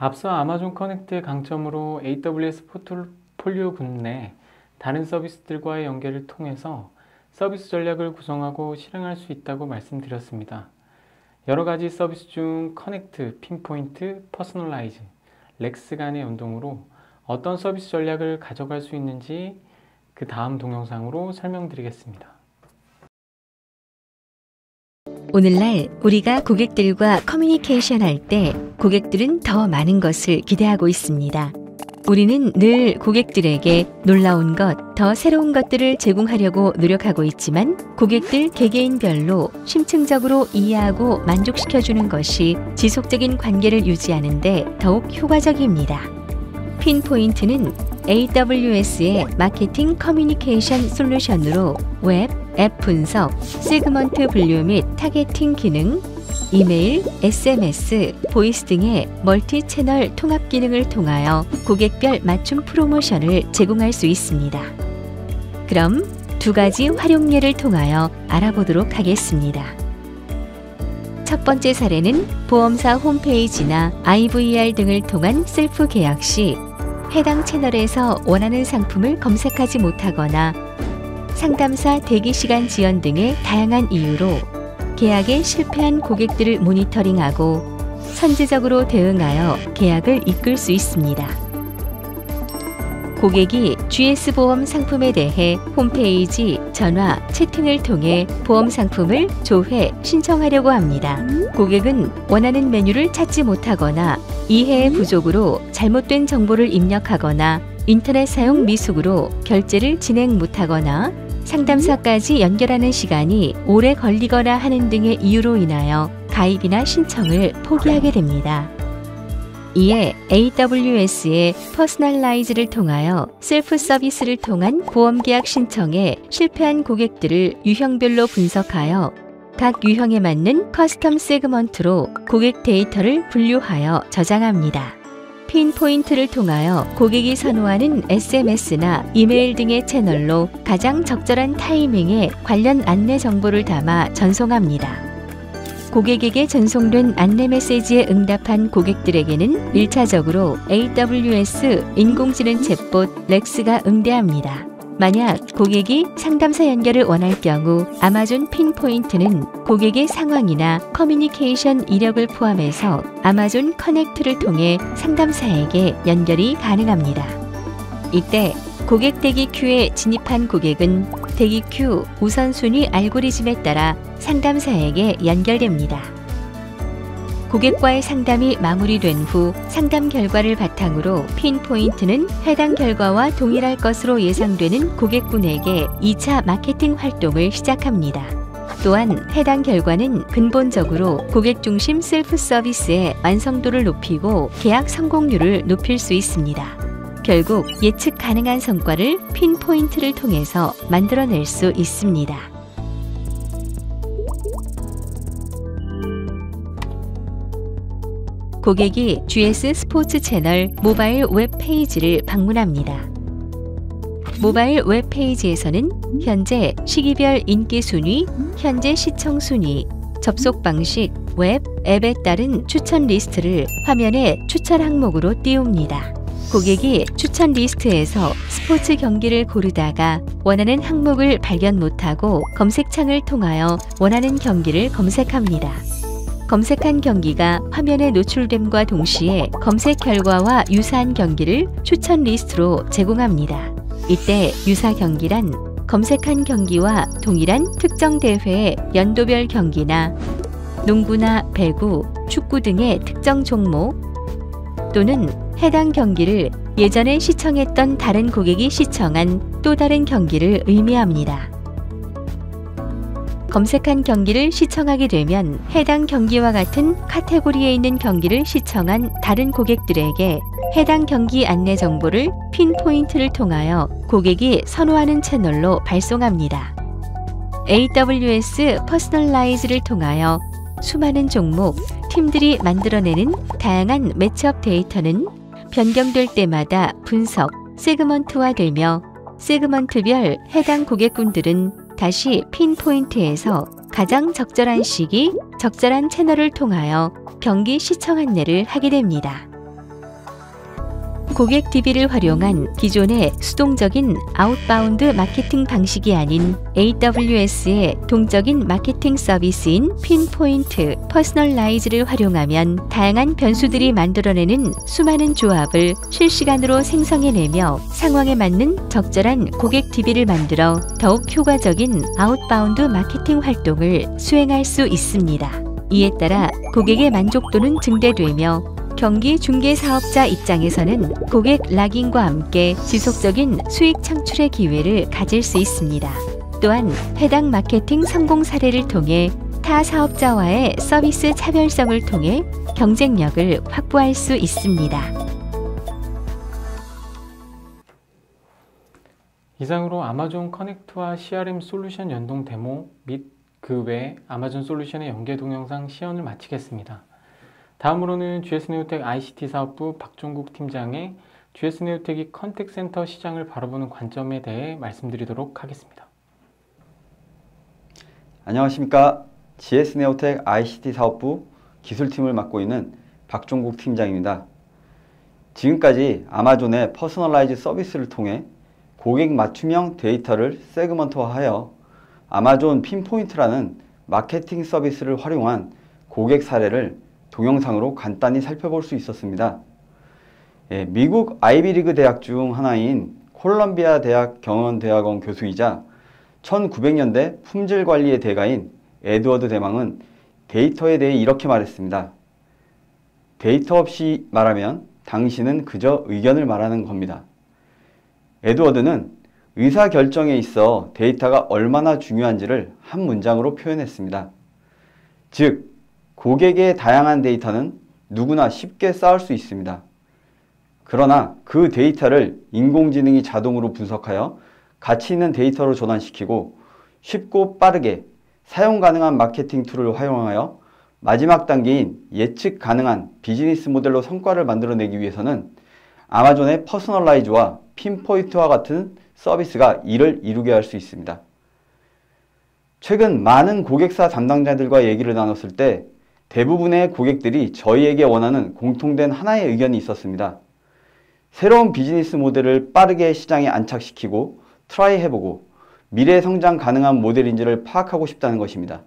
앞서 아마존 커넥트의 강점으로 AWS 포트폴리오 군 내 다른 서비스들과의 연계를 통해서 서비스 전략을 구성하고 실행할 수 있다고 말씀드렸습니다. 여러 가지 서비스 중 커넥트, 핀포인트, 퍼스널라이즈, 렉스 간의 연동으로 어떤 서비스 전략을 가져갈 수 있는지 그 다음 동영상으로 설명드리겠습니다. 오늘날 우리가 고객들과 커뮤니케이션 할 때 고객들은 더 많은 것을 기대하고 있습니다. 우리는 늘 고객들에게 놀라운 것, 더 새로운 것들을 제공하려고 노력하고 있지만 고객들 개개인별로 심층적으로 이해하고 만족시켜주는 것이 지속적인 관계를 유지하는 데 더욱 효과적입니다. 핀포인트는 AWS의 마케팅 커뮤니케이션 솔루션으로 웹, 앱 분석, 세그먼트 분류 및 타겟팅 기능, 이메일, SMS, 보이스 등의 멀티 채널 통합 기능을 통하여 고객별 맞춤 프로모션을 제공할 수 있습니다. 그럼 두 가지 활용 예를 통하여 알아보도록 하겠습니다. 첫 번째 사례는 보험사 홈페이지나 IVR 등을 통한 셀프 계약 시 해당 채널에서 원하는 상품을 검색하지 못하거나 상담사 대기시간 지연 등의 다양한 이유로 계약에 실패한 고객들을 모니터링하고 선제적으로 대응하여 계약을 이끌 수 있습니다. 고객이 GS보험 상품에 대해 홈페이지, 전화, 채팅을 통해 보험 상품을 조회, 신청하려고 합니다. 고객은 원하는 메뉴를 찾지 못하거나 이해의 부족으로 잘못된 정보를 입력하거나 인터넷 사용 미숙으로 결제를 진행 못하거나 상담사까지 연결하는 시간이 오래 걸리거나 하는 등의 이유로 인하여 가입이나 신청을 포기하게 됩니다. 이에 AWS의 퍼스널라이즈를 통하여 셀프 서비스를 통한 보험 계약 신청에 실패한 고객들을 유형별로 분석하여 각 유형에 맞는 커스텀 세그먼트로 고객 데이터를 분류하여 저장합니다. 핀포인트를 통하여 고객이 선호하는 SMS나 이메일 등의 채널로 가장 적절한 타이밍에 관련 안내 정보를 담아 전송합니다. 고객에게 전송된 안내 메시지에 응답한 고객들에게는 1차적으로 AWS 인공지능 챗봇 렉스가 응대합니다. 만약 고객이 상담사 연결을 원할 경우 아마존 핀포인트는 고객의 상황이나 커뮤니케이션 이력을 포함해서 아마존 커넥트를 통해 상담사에게 연결이 가능합니다. 이때 고객 대기 큐에 진입한 고객은 대기 큐 우선순위 알고리즘에 따라 상담사에게 연결됩니다. 고객과의 상담이 마무리된 후 상담 결과를 바탕으로 핀포인트는 해당 결과와 동일할 것으로 예상되는 고객분에게 2차 마케팅 활동을 시작합니다. 또한 해당 결과는 근본적으로 고객 중심 셀프 서비스의 완성도를 높이고 계약 성공률을 높일 수 있습니다. 결국 예측 가능한 성과를 핀포인트를 통해서 만들어낼 수 있습니다. 고객이 GS 스포츠 채널 모바일 웹페이지를 방문합니다. 모바일 웹페이지에서는 현재 시기별 인기 순위, 현재 시청 순위, 접속 방식, 웹, 앱에 따른 추천 리스트를 화면에 추천 항목으로 띄웁니다. 고객이 추천 리스트에서 스포츠 경기를 고르다가 원하는 항목을 발견 못하고 검색창을 통하여 원하는 경기를 검색합니다. 검색한 경기가 화면에 노출됨과 동시에 검색 결과와 유사한 경기를 추천 리스트로 제공합니다. 이때 유사 경기란 검색한 경기와 동일한 특정 대회의 연도별 경기나 농구나 배구, 축구 등의 특정 종목 또는 해당 경기를 예전에 시청했던 다른 고객이 시청한 또 다른 경기를 의미합니다. 검색한 경기를 시청하게 되면 해당 경기와 같은 카테고리에 있는 경기를 시청한 다른 고객들에게 해당 경기 안내 정보를 핀포인트를 통하여 고객이 선호하는 채널로 발송합니다. AWS 퍼스널라이즈를 통하여 수많은 종목, 팀들이 만들어내는 다양한 매치업 데이터는 변경될 때마다 분석, 세그먼트화되며 세그먼트별 해당 고객군들은 다시 핀포인트에서 가장 적절한 시기, 적절한 채널을 통하여 경기 시청 안내를 하게 됩니다. 고객 DB를 활용한 기존의 수동적인 아웃바운드 마케팅 방식이 아닌 AWS의 동적인 마케팅 서비스인 핀포인트 퍼스널라이즈를 활용하면 다양한 변수들이 만들어내는 수많은 조합을 실시간으로 생성해내며 상황에 맞는 적절한 고객 DB를 만들어 더욱 효과적인 아웃바운드 마케팅 활동을 수행할 수 있습니다. 이에 따라 고객의 만족도는 증대되며 경기 중개 사업자 입장에서는 고객 락인과 함께 지속적인 수익 창출의 기회를 가질 수 있습니다. 또한 해당 마케팅 성공 사례를 통해 타 사업자와의 서비스 차별성을 통해 경쟁력을 확보할 수 있습니다. 이상으로 아마존 커넥트와 CRM 솔루션 연동 데모 및 그 외 아마존 솔루션의 연계 동영상 시연을 마치겠습니다. 다음으로는 GS네오텍 ICT 사업부 박종국 팀장의 GS네오텍이 컨택센터 시장을 바라보는 관점에 대해 말씀드리도록 하겠습니다. 안녕하십니까. GS네오텍 ICT 사업부 기술팀을 맡고 있는 박종국 팀장입니다. 지금까지 아마존의 퍼스널라이즈 서비스를 통해 고객 맞춤형 데이터를 세그먼트화하여 아마존 핀포인트라는 마케팅 서비스를 활용한 고객 사례를 동영상으로 간단히 살펴볼 수 있었습니다. 미국 아이비리그 대학 중 하나인 콜럼비아 대학 경영대학원 교수이자 1900년대 품질관리의 대가인 에드워드 대망은 데이터에 대해 이렇게 말했습니다. 데이터 없이 말하면 당신은 그저 의견을 말하는 겁니다. 에드워드는 의사결정에 있어 데이터가 얼마나 중요한지를 한 문장으로 표현했습니다. 즉, 고객의 다양한 데이터는 누구나 쉽게 쌓을 수 있습니다. 그러나 그 데이터를 인공지능이 자동으로 분석하여 가치 있는 데이터로 전환시키고 쉽고 빠르게 사용 가능한 마케팅 툴을 활용하여 마지막 단계인 예측 가능한 비즈니스 모델로 성과를 만들어내기 위해서는 아마존의 퍼스널라이즈와 핀포인트와 같은 서비스가 이를 이루게 할 수 있습니다. 최근 많은 고객사 담당자들과 얘기를 나눴을 때 대부분의 고객들이 저희에게 원하는 공통된 하나의 의견이 있었습니다. 새로운 비즈니스 모델을 빠르게 시장에 안착시키고 트라이 해보고 미래 성장 가능한 모델인지를 파악하고 싶다는 것입니다.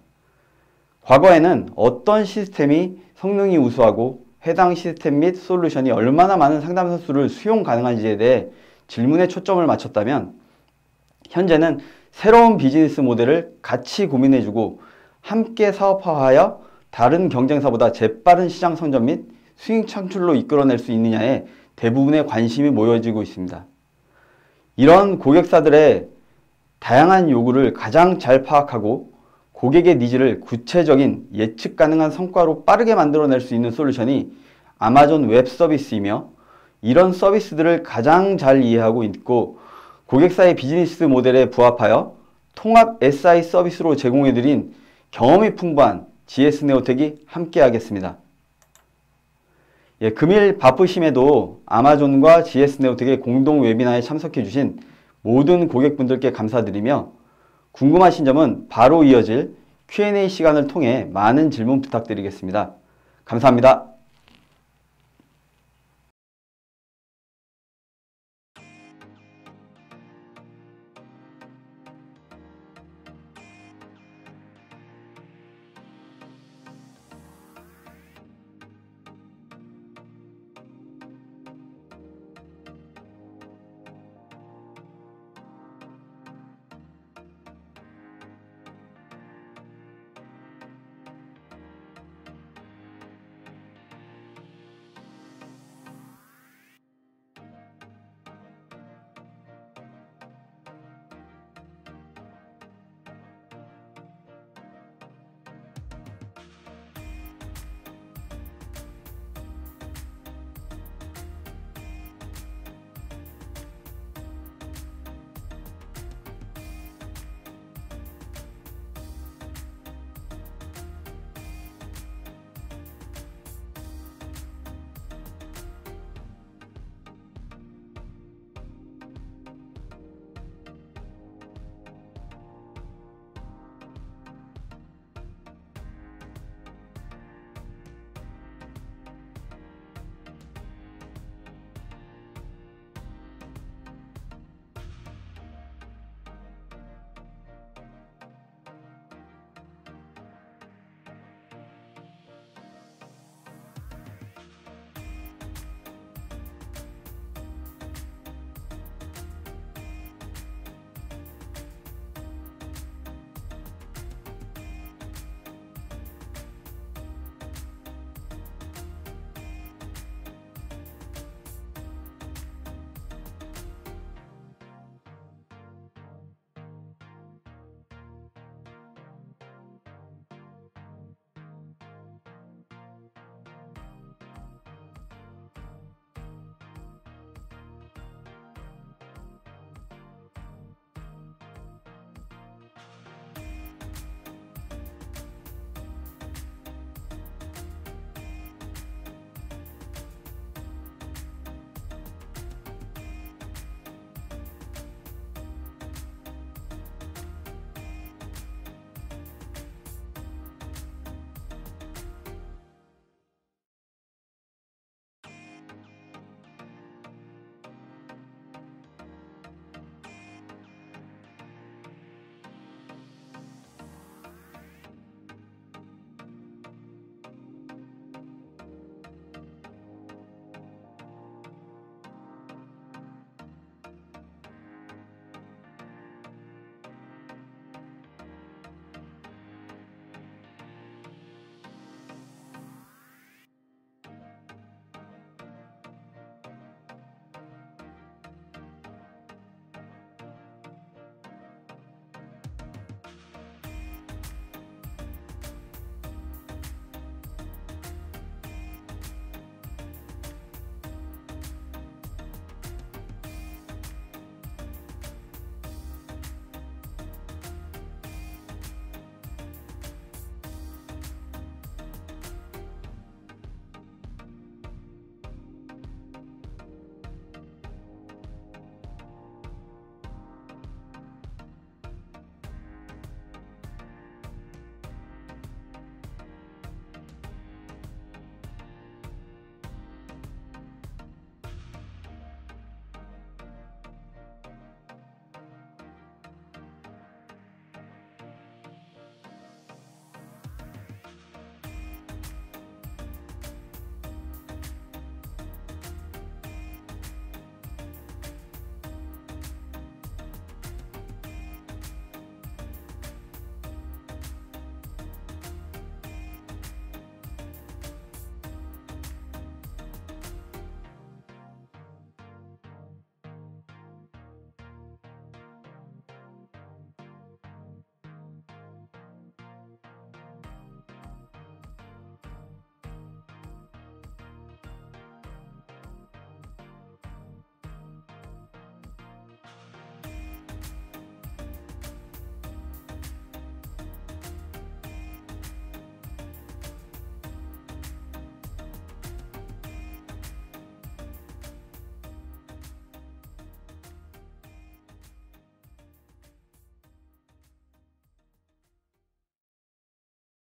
과거에는 어떤 시스템이 성능이 우수하고 해당 시스템 및 솔루션이 얼마나 많은 상담 수를 수용 가능한지에 대해 질문에 초점을 맞췄다면 현재는 새로운 비즈니스 모델을 같이 고민해주고 함께 사업화하여 다른 경쟁사보다 재빠른 시장 선점 및 수익 창출로 이끌어낼 수 있느냐에 대부분의 관심이 모여지고 있습니다. 이런 고객사들의 다양한 요구를 가장 잘 파악하고 고객의 니즈를 구체적인 예측 가능한 성과로 빠르게 만들어낼 수 있는 솔루션이 아마존 웹 서비스이며 이런 서비스들을 가장 잘 이해하고 있고 고객사의 비즈니스 모델에 부합하여 통합 SI 서비스로 제공해드린 경험이 풍부한 GS네오텍이 함께하겠습니다. 금일 바쁘심에도 아마존과 GS네오텍의 공동 웨비나에 참석해주신 모든 고객분들께 감사드리며 궁금하신 점은 바로 이어질 Q&A 시간을 통해 많은 질문 부탁드리겠습니다. 감사합니다.